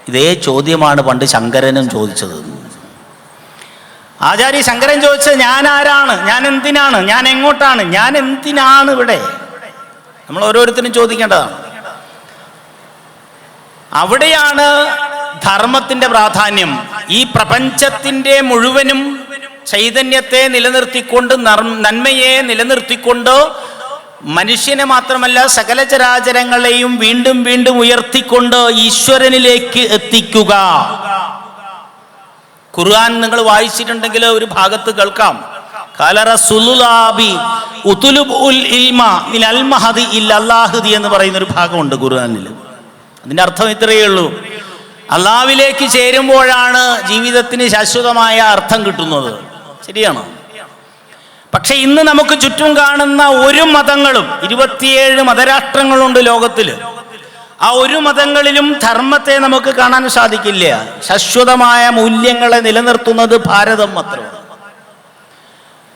ഇതേ ചോദ്യമാണ് പണ്ട് ശങ്കരനും ചോദിച്ചത്. ആചാര്യ ശങ്കരൻ ചോദിച്ചത് ഞാൻ ആരാണ്, ഞാൻ എന്തിനാണ്, ഞാൻ എങ്ങോട്ടാണ്, ഞാൻ എന്തിനാണ് ഇവിടെ, നമ്മൾ ഓരോരുത്തരും ചോദിക്കേണ്ടതാണ്. അവിടെയാണ് ധർമ്മത്തിൻ്റെ പ്രാധാന്യം. ഈ പ്രപഞ്ചത്തിൻ്റെ മുഴുവനും ചൈതന്യത്തെ നിലനിർത്തിക്കൊണ്ട്, നന്മയെ നിലനിർത്തിക്കൊണ്ട് മനുഷ്യനെ മാത്രമല്ല സകല ചരാചരങ്ങളെയും വീണ്ടും വീണ്ടും ഉയർത്തിക്കൊണ്ട് ഈശ്വരനിലേക്ക് എത്തിക്കുക. ഖുർആൻ നിങ്ങൾ വായിച്ചിട്ടുണ്ടെങ്കിൽ ഒരു ഭാഗത്ത് കേൾക്കാം, എന്ന് പറയുന്ന ഒരു ഭാഗമുണ്ട് ഖുർആനിൽ. അതിന്റെ അർത്ഥം ഇത്രയേ ഉള്ളൂ, അള്ളാഹുവിലേക്ക് ചേരുമ്പോഴാണ് ജീവിതത്തിന് ശാശ്വതമായ അർത്ഥം കിട്ടുന്നത്. ശരിയാണോ? പക്ഷെ ഇന്ന് നമുക്ക് ചുറ്റും കാണുന്ന ഒരു മതങ്ങളും, 27 മതരാഷ്ട്രങ്ങളുണ്ട് ലോകത്തിൽ, ആ ഒരു മതങ്ങളിലും ധർമ്മത്തെ നമുക്ക് കാണാൻ സാധിക്കില്ല. ശാശ്വതമായ മൂല്യങ്ങളെ നിലനിർത്തുന്നത് ഭാരതം മാത്രമാണ്.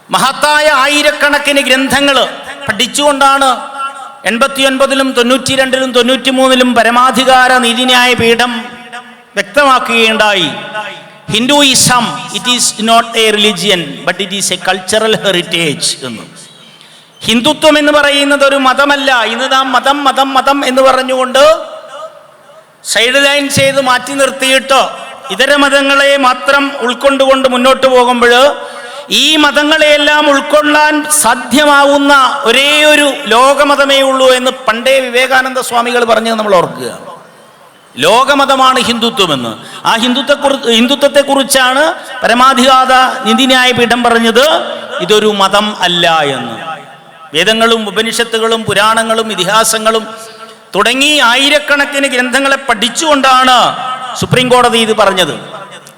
മഹത്തായ ആയിരക്കണക്കിന് ഗ്രന്ഥങ്ങൾ പഠിച്ചുകൊണ്ടാണ് 89-ലും 92-ലും 93-ലും പരമാധികാര നീതിന്യായ പീഠം വ്യക്തമാക്കുകയുണ്ടായി, Hinduism it is not a religion but it is a cultural heritage എന്ന്. ഹിന്ദുത്വം എന്ന് പറയുന്നത് ഒരു മതമല്ല. ഇന്ന് നാം മതം മതം മതം എന്ന് പറഞ്ഞുകൊണ്ട് സൈഡ് ലൈൻ ചെയ്ത് മാറ്റി നിർത്തിയിട്ട് ഇതര മതങ്ങളെ മാത്രം ഉൾക്കൊണ്ടുകൊണ്ട് മുന്നോട്ട് പോകുമ്പോൾ ഈ മതങ്ങളെയെല്ലാം ഉൾക്കൊള്ളാൻ സാധ്യമാവുന്ന ഒരേ ഒരു ലോകമതമേ ഉള്ളൂ എന്ന് പണ്ടേ വിവേകാനന്ദ സ്വാമികൾ പറഞ്ഞത് നമ്മൾ ഓർക്കുക. ലോകമതമാണ് ഹിന്ദുത്വമെന്ന്. ആ ഹിന്ദുത്വത്തെ കുറിച്ചാണ് പരമാധികാര നീതിന്യായ പീഠം പറഞ്ഞത് ഇതൊരു മതം അല്ല എന്ന്. വേദങ്ങളും ഉപനിഷത്തുകളും പുരാണങ്ങളും ഇതിഹാസങ്ങളും തുടങ്ങി ആയിരക്കണക്കിന് ഗ്രന്ഥങ്ങളെ പഠിച്ചുകൊണ്ടാണ് സുപ്രീം കോടതി ഇത് പറഞ്ഞത്.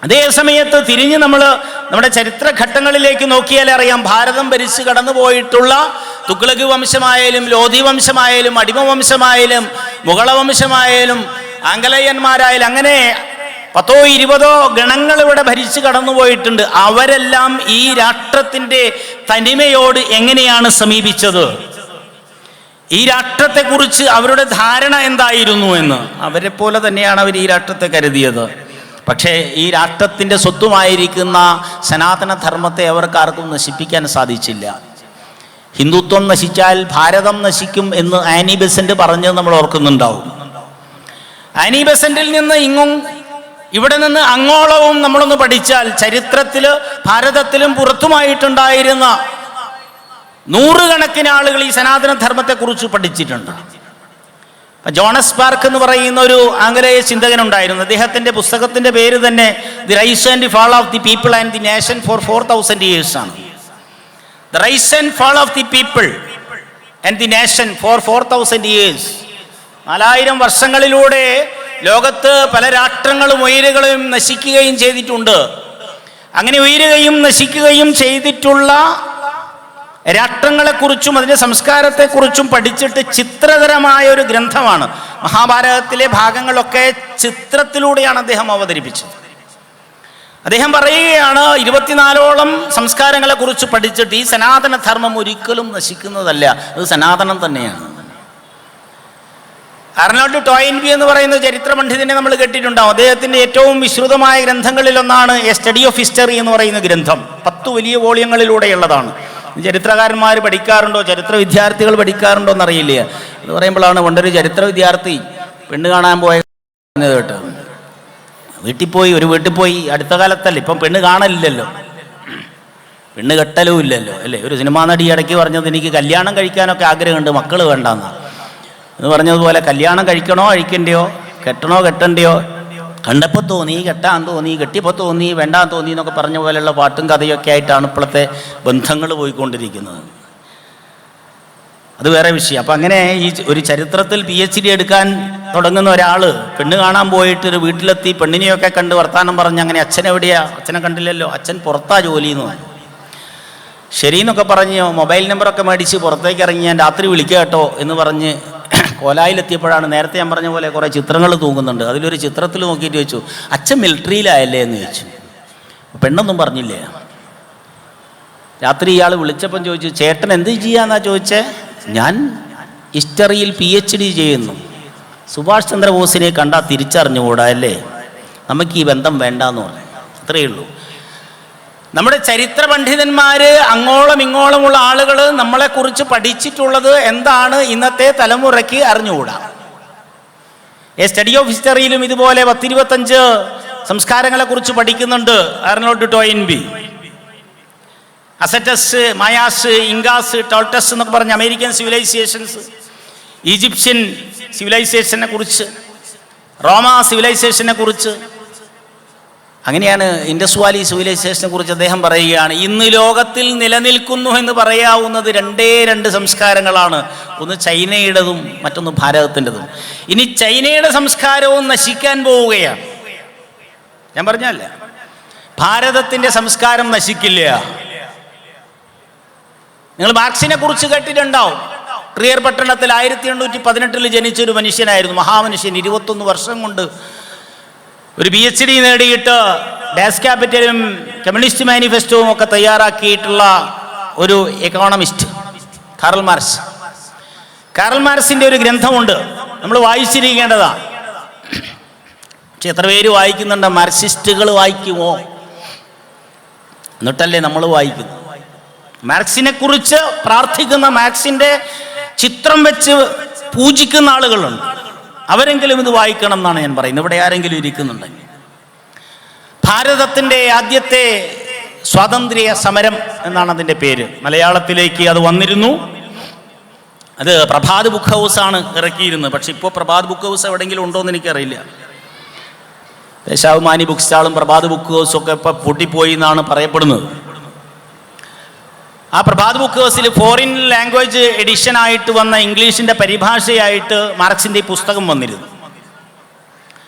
അതേ സമയത്ത് തിരിഞ്ഞ് നമ്മുടെ ചരിത്രഘട്ടങ്ങളിലേക്ക് നോക്കിയാൽ അറിയാം, ഭാരതം ഭരിച്ച് കടന്നുപോയിട്ടുള്ള തുഗ്ലക് വംശമായാലും ലോധി വംശമായാലും അടിമ വംശമായാലും മുഗള വംശമായാലും ആംഗലേയന്മാരായാലും അങ്ങനെ 10-20 ഗണങ്ങൾ ഇവിടെ ഭരിച്ച് കടന്നുപോയിട്ടുണ്ട്. അവരെല്ലാം ഈ രാഷ്ട്രത്തിൻ്റെ തനിമയോട് എങ്ങനെയാണ് സമീപിച്ചത്, ഈ രാഷ്ട്രത്തെക്കുറിച്ച് അവരുടെ ധാരണ എന്തായിരുന്നു എന്ന്. അവരെ പോലെ തന്നെയാണ് അവർ ഈ രാഷ്ട്രത്തെ കരുതിയത്. പക്ഷേ ഈ രാഷ്ട്രത്തിൻ്റെ സ്വത്തുമായിരിക്കുന്ന സനാതനധർമ്മത്തെ അവർക്കാർക്കും നശിപ്പിക്കാൻ സാധിച്ചില്ല. ഹിന്ദുത്വം നശിച്ചാൽ ഭാരതം നശിക്കും എന്ന് ആനി ബെസന്റ് പറഞ്ഞത് നമ്മൾ ഓർക്കുന്നുണ്ടാവും. ആനി ബെസന്റിൽ നിന്ന് ഇവിടെ നിന്ന് അങ്ങോളവും നമ്മളൊന്ന് പഠിച്ചാൽ ചരിത്രത്തിൽ ഭാരതത്തിലും പുറത്തുമായിട്ടുണ്ടായിരുന്ന 100 കണക്കിന് ആളുകൾ ഈ സനാതനധർമ്മത്തെക്കുറിച്ച് പഠിച്ചിട്ടുണ്ട്. ജോണസ് പാർക്ക് എന്ന് പറയുന്ന ഒരു ആംഗലേയ ചിന്തകനുണ്ടായിരുന്നു. അദ്ദേഹത്തിൻ്റെ പുസ്തകത്തിൻ്റെ പേര് തന്നെ the rise and fall of the people and the nation for 4000 years ആണ്. The rise and fall of the people and the nation for 4000 years. 4000 വർഷങ്ങളിലൂടെ ലോകത്ത് പല രാഷ്ട്രങ്ങളും ഉയരുകയും നശിക്കുകയും ചെയ്തിട്ടുണ്ട്. അങ്ങനെ ഉയരുകയും നശിക്കുകയും ചെയ്തിട്ടുള്ള രാഷ്ട്രങ്ങളെക്കുറിച്ചും അതിൻ്റെ സംസ്കാരത്തെക്കുറിച്ചും പഠിച്ചിട്ട് ചിത്രകരമായ ഒരു ഗ്രന്ഥമാണ്. മഹാഭാരതത്തിലെ ഭാഗങ്ങളൊക്കെ ചിത്രത്തിലൂടെയാണ് അദ്ദേഹം അവതരിപ്പിച്ചത്. അദ്ദേഹം പറയുകയാണ്, 24ഓളം സംസ്കാരങ്ങളെക്കുറിച്ച് പഠിച്ചിട്ട് ഈ സനാതനധർമ്മം ഒരിക്കലും നശിക്കുന്നതല്ല, അത് സനാതനം തന്നെയാണ്. അർണോൾഡ് ടോയിൻബി എന്ന് പറയുന്ന ചരിത്ര പണ്ഡിതനെ നമ്മൾ കേട്ടിട്ടുണ്ടാവും. അദ്ദേഹത്തിൻ്റെ ഏറ്റവും വിശ്രുതമായ ഗ്രന്ഥങ്ങളിലൊന്നാണ് എ സ്റ്റഡി ഓഫ് ഹിസ്റ്ററി എന്ന് പറയുന്ന ഗ്രന്ഥം. 10 വലിയ വോളിയങ്ങളിലൂടെയുള്ളതാണ്. ചരിത്രകാരന്മാർ പഠിക്കാറുണ്ടോ, ചരിത്ര വിദ്യാർത്ഥികൾ പഠിക്കാറുണ്ടോ എന്നറിയില്ല. എന്ന് പറയുമ്പോഴാണ് പണ്ടൊരു ചരിത്ര വിദ്യാർത്ഥി പെണ്ണ് കാണാൻ പോയ കേട്ടോ. വീട്ടിൽ പോയി അടുത്ത കാലത്തല്ലേ, ഇപ്പം പെണ്ണ് കാണലില്ലല്ലോ, പെണ്ണ് കെട്ടലും ഇല്ലല്ലോ അല്ലേ. ഒരു സിനിമാ നടി ഇടയ്ക്ക് പറഞ്ഞത് എനിക്ക് കല്യാണം കഴിക്കാനൊക്കെ ആഗ്രഹമുണ്ട്, മക്കൾ വേണ്ടെന്നാ എന്ന് പറഞ്ഞതുപോലെ കല്യാണം കഴിക്കണോ കഴിക്കണ്ടയോ, കെട്ടണോ കെട്ടണ്ടയോ, കണ്ടപ്പോൾ തോന്നി കെട്ടാൻ തോന്നി, കെട്ടിയപ്പോൾ തോന്നി വേണ്ടാൻ തോന്നി എന്നൊക്കെ പറഞ്ഞ പോലെയുള്ള പാട്ടും കഥയൊക്കെ ആയിട്ടാണ് ഇപ്പോഴത്തെ ബന്ധങ്ങൾ പോയിക്കൊണ്ടിരിക്കുന്നത്. അത് വേറെ വിഷയം. അപ്പം അങ്ങനെ ഈ ഒരു ചരിത്രത്തിൽ PhD എടുക്കാൻ തുടങ്ങുന്ന ഒരാൾ പെണ്ണ് കാണാൻ പോയിട്ട് ഒരു വീട്ടിലെത്തി പെണ്ണിനെയൊക്കെ കണ്ട് വർത്താനം പറഞ്ഞ് അങ്ങനെ അച്ഛനെവിടെയാ, അച്ഛനെ കണ്ടില്ലല്ലോ, അച്ഛൻ പുറത്താ ജോലി എന്ന് പറഞ്ഞു. ശരിയെന്നൊക്കെ പറഞ്ഞ് മൊബൈൽ നമ്പറൊക്കെ മേടിച്ച് പുറത്തേക്ക് ഇറങ്ങി ഞാൻ രാത്രി വിളിക്കുക കേട്ടോ എന്ന് പറഞ്ഞ് കോലായിലെത്തിയപ്പോഴാണ് നേരത്തെ ഞാൻ പറഞ്ഞ പോലെ കുറേ ചിത്രങ്ങൾ തൂങ്ങുന്നുണ്ട്. അതിലൊരു ചിത്രത്തിൽ നോക്കിയിട്ട് ചോദിച്ചു, അച്ഛൻ മിലിറ്ററിയിലായല്ലേ എന്ന് ചോദിച്ചു. പെണ്ണൊന്നും പറഞ്ഞില്ലേ. രാത്രി ഇയാൾ വിളിച്ചപ്പം ചോദിച്ചു, ചേട്ടൻ എന്ത് ചെയ്യാന്നാ ചോദിച്ചേ? ഞാൻ ഹിസ്റ്ററിയിൽ PhD ചെയ്യുന്നു. സുഭാഷ് ചന്ദ്രബോസിനെ കണ്ടാൽ തിരിച്ചറിഞ്ഞുകൂടാ അല്ലേ, നമുക്ക് ഈ ബന്ധം വേണ്ടാന്ന് പറഞ്ഞു. അത്രയേ ഉള്ളൂ. നമ്മുടെ ചരിത്ര പണ്ഡിതന്മാർ അങ്ങോളം ഇങ്ങോളമുള്ള ആളുകൾ നമ്മളെക്കുറിച്ച് പഠിച്ചിട്ടുള്ളത് എന്താണ് ഇന്നത്തെ തലമുറയ്ക്ക് അറിഞ്ഞുകൂടാ. എ സ്റ്റഡി ഓഫ് ഹിസ്റ്ററിയിലും ഇതുപോലെ 10-25 സംസ്കാരങ്ങളെക്കുറിച്ച് പഠിക്കുന്നുണ്ട് അർണോൾഡ് ടോയിൻബി. അസറ്റസ്, മയാസ്, ഇങ്കാസ്, ടോൾട്ടസ് എന്നൊക്കെ പറഞ്ഞ അമേരിക്കൻ സിവിലൈസേഷൻസ്, ഈജിപ്ഷ്യൻ സിവിലൈസേഷനെ കുറിച്ച്, റോമ സിവിലൈസേഷനെ കുറിച്ച്, അങ്ങനെയാണ് ഇൻഡസ് വാലി സിവിലൈസേഷനെ കുറിച്ച് അദ്ദേഹം പറയുകയാണ്, ഇന്ന് ലോകത്തിൽ നിലനിൽക്കുന്നു എന്ന് പറയാവുന്നത് രണ്ട് സംസ്കാരങ്ങളാണ്. ഒന്ന് ചൈനയുടേതും മറ്റൊന്ന് ഭാരതത്തിൻ്റെതും. ഇനി ചൈനയുടെ സംസ്കാരവും നശിക്കാൻ പോവുകയാണ്. ഞാൻ പറഞ്ഞല്ല, ഭാരതത്തിൻ്റെ സംസ്കാരം നശിക്കില്ല. നിങ്ങൾ മാർക്സിനെ കുറിച്ച് കേട്ടിട്ടുണ്ടാവും. ട്രിയർ പട്ടണത്തിൽ 1818 ജനിച്ചൊരു മനുഷ്യനായിരുന്നു, മഹാമനുഷ്യൻ. 21 വർഷം കൊണ്ട് ഒരു PhD നേടിയിട്ട് ഡാസ് ക്യാപിറ്റലും കമ്മ്യൂണിസ്റ്റ് മാനിഫെസ്റ്റോവും ഒക്കെ തയ്യാറാക്കിയിട്ടുള്ള ഒരു എക്കോണമിസ്റ്റ് കാറൽ മാർക്സ്. കാറൽ മാർക്സിൻ്റെ ഒരു ഗ്രന്ഥമുണ്ട്, നമ്മൾ വായിച്ചിരിക്കേണ്ടതാണ്. പക്ഷെ എത്ര പേര് വായിക്കുന്നുണ്ട്? മാർക്സിസ്റ്റുകൾ വായിക്കുമോ? എന്നിട്ടല്ലേ നമ്മൾ വായിക്കുന്നു. മാർക്സിനെ കുറിച്ച് പ്രാർത്ഥിക്കുന്ന, മാർക്സിൻ്റെ ചിത്രം വെച്ച് പൂജിക്കുന്ന ആളുകളുണ്ട്. അവരെങ്കിലും ഇത് വായിക്കണം എന്നാണ് ഞാൻ പറയുന്നത്. ഇവിടെ ആരെങ്കിലും ഇരിക്കുന്നുണ്ടെങ്കിൽ. ഭാരതത്തിൻ്റെ ആദ്യത്തെ സ്വാതന്ത്ര്യ സമരം എന്നാണ് അതിൻ്റെ പേര്. മലയാളത്തിലേക്ക് അത് വന്നിരുന്നു. അത് പ്രഭാത് ബുക്ക് ഹൗസാണ് ഇറക്കിയിരുന്നത്. പക്ഷെ ഇപ്പോൾ പ്രഭാത് ബുക്ക് ഹൗസ് എവിടെയെങ്കിലും ഉണ്ടോ എന്ന് എനിക്കറിയില്ല. ദേശാഭിമാനി ബുക്ക് സ്റ്റാളും പ്രഭാത് ബുക്ക് ഹൗസും ഒക്കെ ഇപ്പോൾ പൂട്ടിപ്പോയി എന്നാണ് പറയപ്പെടുന്നത്. ആ പ്രഭാത് ബുക്ക് ഹൗസിൽ ഫോറിൻ ലാംഗ്വേജ് എഡിഷനായിട്ട് വന്ന ഇംഗ്ലീഷിൻ്റെ പരിഭാഷയായിട്ട് മാർക്സിൻ്റെ ഈ പുസ്തകം വന്നിരുന്നു.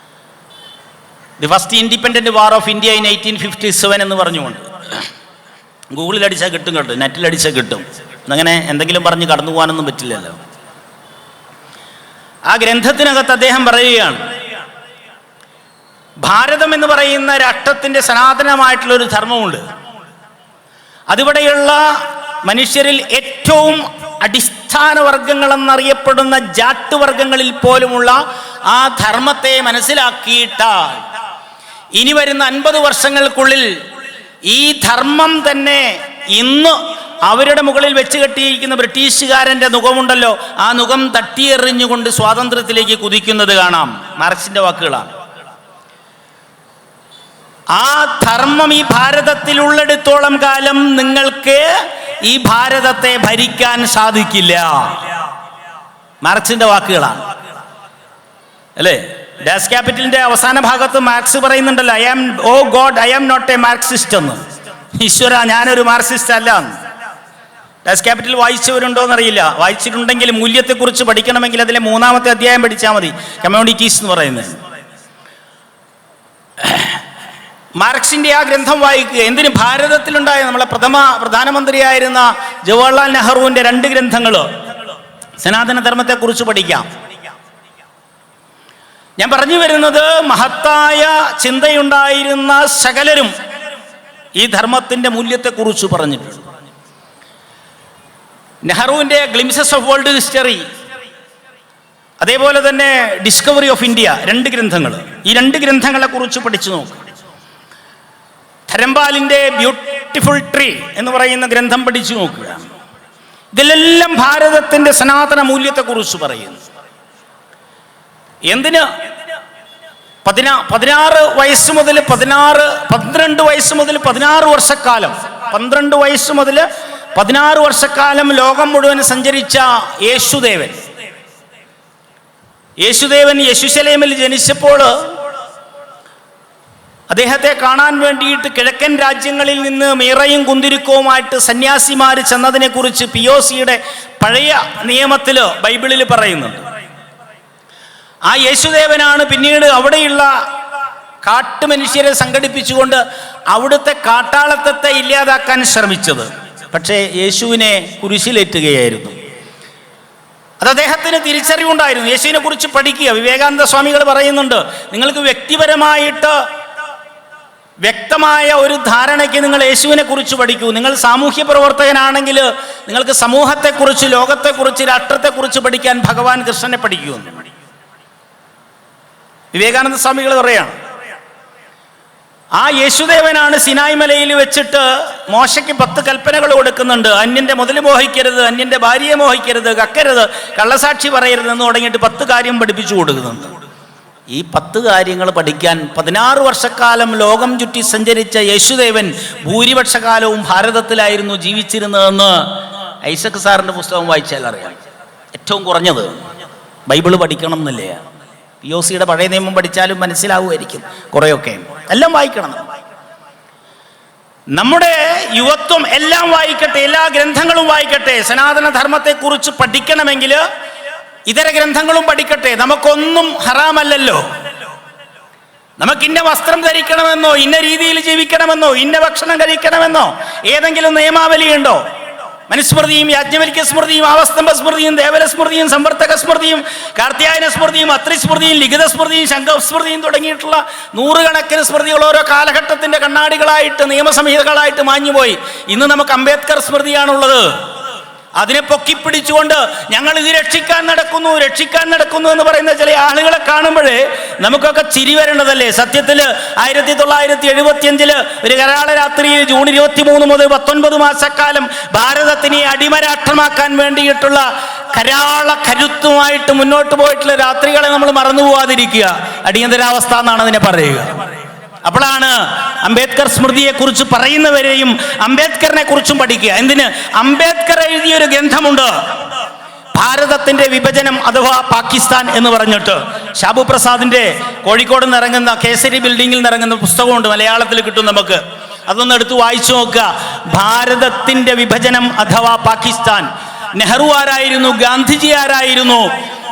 The first independent war of India in 1857 എന്ന് പറഞ്ഞുകൊണ്ട്. ഗൂഗിളിൽ അടിച്ചാൽ കിട്ടും കേട്ടോ, നെറ്റിലടിച്ചാൽ കിട്ടും. അങ്ങനെ എന്തെങ്കിലും പറഞ്ഞ് കടന്നു പോകാനൊന്നും പറ്റില്ലല്ലോ. ആ ഗ്രന്ഥത്തിനകത്ത് അദ്ദേഹം പറയുകയാണ്, ഭാരതം എന്ന് പറയുന്ന രാഷ്ട്രത്തിൻ്റെ സനാതനമായിട്ടുള്ളൊരു ധർമ്മമുണ്ട്. അതിവിടെയുള്ള മനുഷ്യരിൽ ഏറ്റവും അടിസ്ഥാന വർഗങ്ങളെന്നറിയപ്പെടുന്ന ജാട്ട് വർഗങ്ങളിൽ പോലുമുള്ള ആ ധർമ്മത്തെ മനസ്സിലാക്കിയിട്ടാൽ ഇനി വരുന്ന 50 വർഷങ്ങൾക്കുള്ളിൽ ഈ ധർമ്മം തന്നെ ഇന്ന് അവരുടെ മുകളിൽ വെച്ച് കെട്ടിയിരിക്കുന്ന ബ്രിട്ടീഷുകാരൻ്റെ മുഖമുണ്ടല്ലോ, ആ മുഖം തട്ടിയെറിഞ്ഞുകൊണ്ട് സ്വാതന്ത്ര്യത്തിലേക്ക് കുതിക്കുന്നത് കാണാം. മാർക്സിൻ്റെ വാക്കുകളാണ്. ആ ധർമ്മം ഈ ഭാരതത്തിൽ ഉള്ളിടത്തോളം കാലം നിങ്ങൾക്ക് ഈ ഭാരതത്തെ ഭരിക്കാൻ സാധിക്കില്ല. മാർക്സിന്റെ വാക്കുകളാണ് അല്ലേ? ഡാസ് ക്യാപിറ്റലിന്റെ അവസാന ഭാഗത്ത് മാർക്സ് പറയുന്നുണ്ടല്ലോ, I am not a Marxist എന്ന്. ഈശ്വര, ഞാനൊരു മാർക്സിസ്റ്റ് അല്ല. ഡാസ് ക്യാപിറ്റൽ വായിച്ചവരുണ്ടോ എന്നറിയില്ല. വായിച്ചിട്ടുണ്ടെങ്കിൽ മൂല്യത്തെക്കുറിച്ച് പഠിക്കണമെങ്കിൽ അതിലെ 3-ാമത്തെ അധ്യായം പഠിച്ചാൽ മതി, കമ്മ്യൂണിറ്റീസ് എന്ന് പറയുന്നത്. മാർക്സിന്റെ ആ ഗ്രന്ഥം വായിക്കുക. എന്തിന്? ഭാരതത്തിലുണ്ടായ നമ്മളെ പ്രധാനമന്ത്രിയായിരുന്ന ജവഹർലാൽ നെഹ്റുവിന്റെ 2 ഗ്രന്ഥങ്ങൾ സനാതന ധർമ്മത്തെക്കുറിച്ച് പഠിക്കാം. ഞാൻ പറഞ്ഞു വരുന്നത്, മഹത്തായ ചിന്തയുണ്ടായിരുന്ന സകലരും ഈ ധർമ്മത്തിന്റെ മൂല്യത്തെക്കുറിച്ച് പറഞ്ഞിട്ടുണ്ട്. നെഹ്റുവിന്റെ ഗ്ലിംസസ് ഓഫ് വേൾഡ് ഹിസ്റ്ററി, അതേപോലെ തന്നെ ഡിസ്കവറി ഓഫ് ഇന്ത്യ, 2 ഗ്രന്ഥങ്ങൾ. ഈ 2 ഗ്രന്ഥങ്ങളെ കുറിച്ച് പഠിച്ചു നോക്കുക. ധരംപാലിൻ്റെ ബ്യൂട്ടിഫുൾ ട്രീ എന്ന് പറയുന്ന ഗ്രന്ഥം പഠിച്ചു നോക്കുക. ഇതിലെല്ലാം ഭാരതത്തിൻ്റെ സനാതന മൂല്യത്തെക്കുറിച്ച് പറയുന്നു. എന്തിന്? 16 വയസ്സ് മുതൽ 12 വയസ്സ് മുതൽ 16 വർഷക്കാലം, 12 വയസ്സ് മുതൽ 16 വർഷക്കാലം ലോകം മുഴുവൻ സഞ്ചരിച്ച യേശുദേവൻ യെരുശലേമിൽ ജനിച്ചപ്പോൾ അദ്ദേഹത്തെ കാണാൻ വേണ്ടിയിട്ട് കിഴക്കൻ രാജ്യങ്ങളിൽ നിന്ന് മീറയും കുന്തിരിക്കവുമായിട്ട് സന്യാസിമാർ ചെന്നതിനെക്കുറിച്ച് POCയുടെ പഴയ നിയമത്തിൽ ബൈബിളിൽ പറയുന്നുണ്ട്. ആ യേശുദേവനാണ് പിന്നീട് അവിടെയുള്ള കാട്ടുമനുഷ്യരെ സംഘടിപ്പിച്ചുകൊണ്ട് അവിടുത്തെ കാട്ടാളത്തത്തെ ഇല്ലാതാക്കാൻ ശ്രമിച്ചത്. പക്ഷേ യേശുവിനെ കുരിശിലേറ്റുകയായിരുന്നു. അത് അദ്ദേഹത്തിന് തിരിച്ചറിവുണ്ടായിരുന്നു. യേശുവിനെ കുറിച്ച് പഠിക്കുക. വിവേകാനന്ദ സ്വാമികൾ പറയുന്നുണ്ട്, നിങ്ങൾക്ക് വ്യക്തിപരമായിട്ട് വ്യക്തമായ ഒരു ധാരണയ്ക്ക് നിങ്ങൾ യേശുവിനെ കുറിച്ച് പഠിക്കൂ. നിങ്ങൾ സാമൂഹ്യ പ്രവർത്തകനാണെങ്കിൽ നിങ്ങൾക്ക് സമൂഹത്തെക്കുറിച്ച്, ലോകത്തെക്കുറിച്ച്, രാഷ്ട്രത്തെക്കുറിച്ച് പഠിക്കാൻ ഭഗവാൻ കൃഷ്ണനെ പഠിക്കൂ. വിവേകാനന്ദ സ്വാമികൾ പറയാണ്, ആ യേശുദേവനാണ് സിനായ് മലയിൽ വെച്ചിട്ട് മോശയ്ക്ക് 10 കൽപ്പനകൾ കൊടുക്കുന്നുണ്ട്. അന്യന്റെ മുതൽ മോഹിക്കരുത്, അന്യന്റെ ഭാര്യയെ മോഹിക്കരുത്, കക്കരുത്, കള്ളസാക്ഷി പറയരുത് എന്ന് തുടങ്ങിയിട്ട് 10 കാര്യം പഠിപ്പിച്ചു കൊടുക്കുന്നുണ്ട്. ഈ 10 കാര്യങ്ങൾ പഠിക്കാൻ 16 വർഷക്കാലം ലോകം ചുറ്റി സഞ്ചരിച്ച യേശുദേവൻ ഭൂരിപക്ഷ കാലവും ഭാരതത്തിലായിരുന്നു ജീവിച്ചിരുന്നതെന്ന് ഐസക് സാറിൻ്റെ പുസ്തകം വായിച്ചാൽ അറിയാം. ഏറ്റവും കുറഞ്ഞത് ബൈബിള് പഠിക്കണം എന്നല്ലേ. POC പഴയ നിയമം പഠിച്ചാലും മനസ്സിലാവുമായിരിക്കും കുറേയൊക്കെ. എല്ലാം വായിക്കണം. നമ്മുടെ യുവത്വം എല്ലാം വായിക്കട്ടെ, എല്ലാ ഗ്രന്ഥങ്ങളും വായിക്കട്ടെ. സനാതന ധർമ്മത്തെക്കുറിച്ച് പഠിക്കണമെങ്കിൽ ഇതര ഗ്രന്ഥങ്ങളും പഠിക്കട്ടെ. നമുക്കൊന്നും ഹറാമല്ലല്ലോ. നമുക്ക് ഇന്ന വസ്ത്രം ധരിക്കണമെന്നോ ഇന്ന രീതിയിൽ ജീവിക്കണമെന്നോ ഇന്ന ഭക്ഷണം കഴിക്കണമെന്നോ ഏതെങ്കിലും നിയമാവലിയുണ്ടോ? മനുസ്മൃതിയും യാജ്ഞവൽക്യ സ്മൃതിയും ആവസ്തംഭ സ്മൃതിയും ദേവല സ്മൃതിയും സംവർത്തക സ്മൃതിയും കാർത്തിയായന സ്മൃതിയും അത്രിസ്മൃതിയും ലിഖിത സ്മൃതിയും ശംഖസ്മൃതിയും തുടങ്ങിയിട്ടുള്ള നൂറുകണക്കിന് സ്മൃതികൾ ഓരോ കാലഘട്ടത്തിന്റെ കണ്ണാടികളായിട്ട് നിയമസംഹിതകളായിട്ട് മാഞ്ഞുപോയി. ഇന്ന് നമുക്ക് അംബേദ്കർ സ്മൃതിയാണുള്ളത്. അതിനെ പൊക്കിപ്പിടിച്ചുകൊണ്ട് ഞങ്ങൾ ഇത് രക്ഷിക്കാൻ നടക്കുന്നു എന്ന് പറയുന്ന ചില ആളുകളെ കാണുമ്പോഴേ നമുക്കൊക്കെ ചിരി വരേണ്ടതല്ലേ. സത്യത്തിൽ 1975 ഒരു കരാള രാത്രിയിൽ ജൂൺ 23 മുതൽ 19 മാസക്കാലം ഭാരതത്തിനെ അടിമരാഷ്ട്രമാക്കാൻ വേണ്ടിയിട്ടുള്ള കരാള കരുത്തുമായിട്ട് മുന്നോട്ട് പോയിട്ടുള്ള രാത്രികളെ നമ്മൾ മറന്നു പോവാതിരിക്കുക. അടിയന്തരാവസ്ഥ എന്നാണ് അതിനെ പറയുക. അപ്പോഴാണ് അംബേദ്കർ സ്മൃതിയെ കുറിച്ച് പറയുന്നവരെയും അംബേദ്കറിനെ കുറിച്ചും പഠിക്കുക. എന്തിന്? അംബേദ്കർ എഴുതിയൊരു ഗ്രന്ഥമുണ്ട്, ഭാരതത്തിന്റെ വിഭജനം അഥവാ പാകിസ്ഥാൻ എന്ന് പറഞ്ഞിട്ട്. ഷാബു പ്രസാദിന്റെ കോഴിക്കോട് നിന്ന് ഇറങ്ങുന്ന കേസരി ബിൽഡിങ്ങിൽ നിന്ന് ഇറങ്ങുന്ന പുസ്തകമുണ്ട്, മലയാളത്തിൽ കിട്ടും നമുക്ക്. അതൊന്ന് എടുത്ത് വായിച്ചു നോക്കുക. ഭാരതത്തിന്റെ വിഭജനം അഥവാ പാകിസ്ഥാൻ. നെഹ്റു ആരായിരുന്നു? ഗാന്ധിജി ആരായിരുന്നു?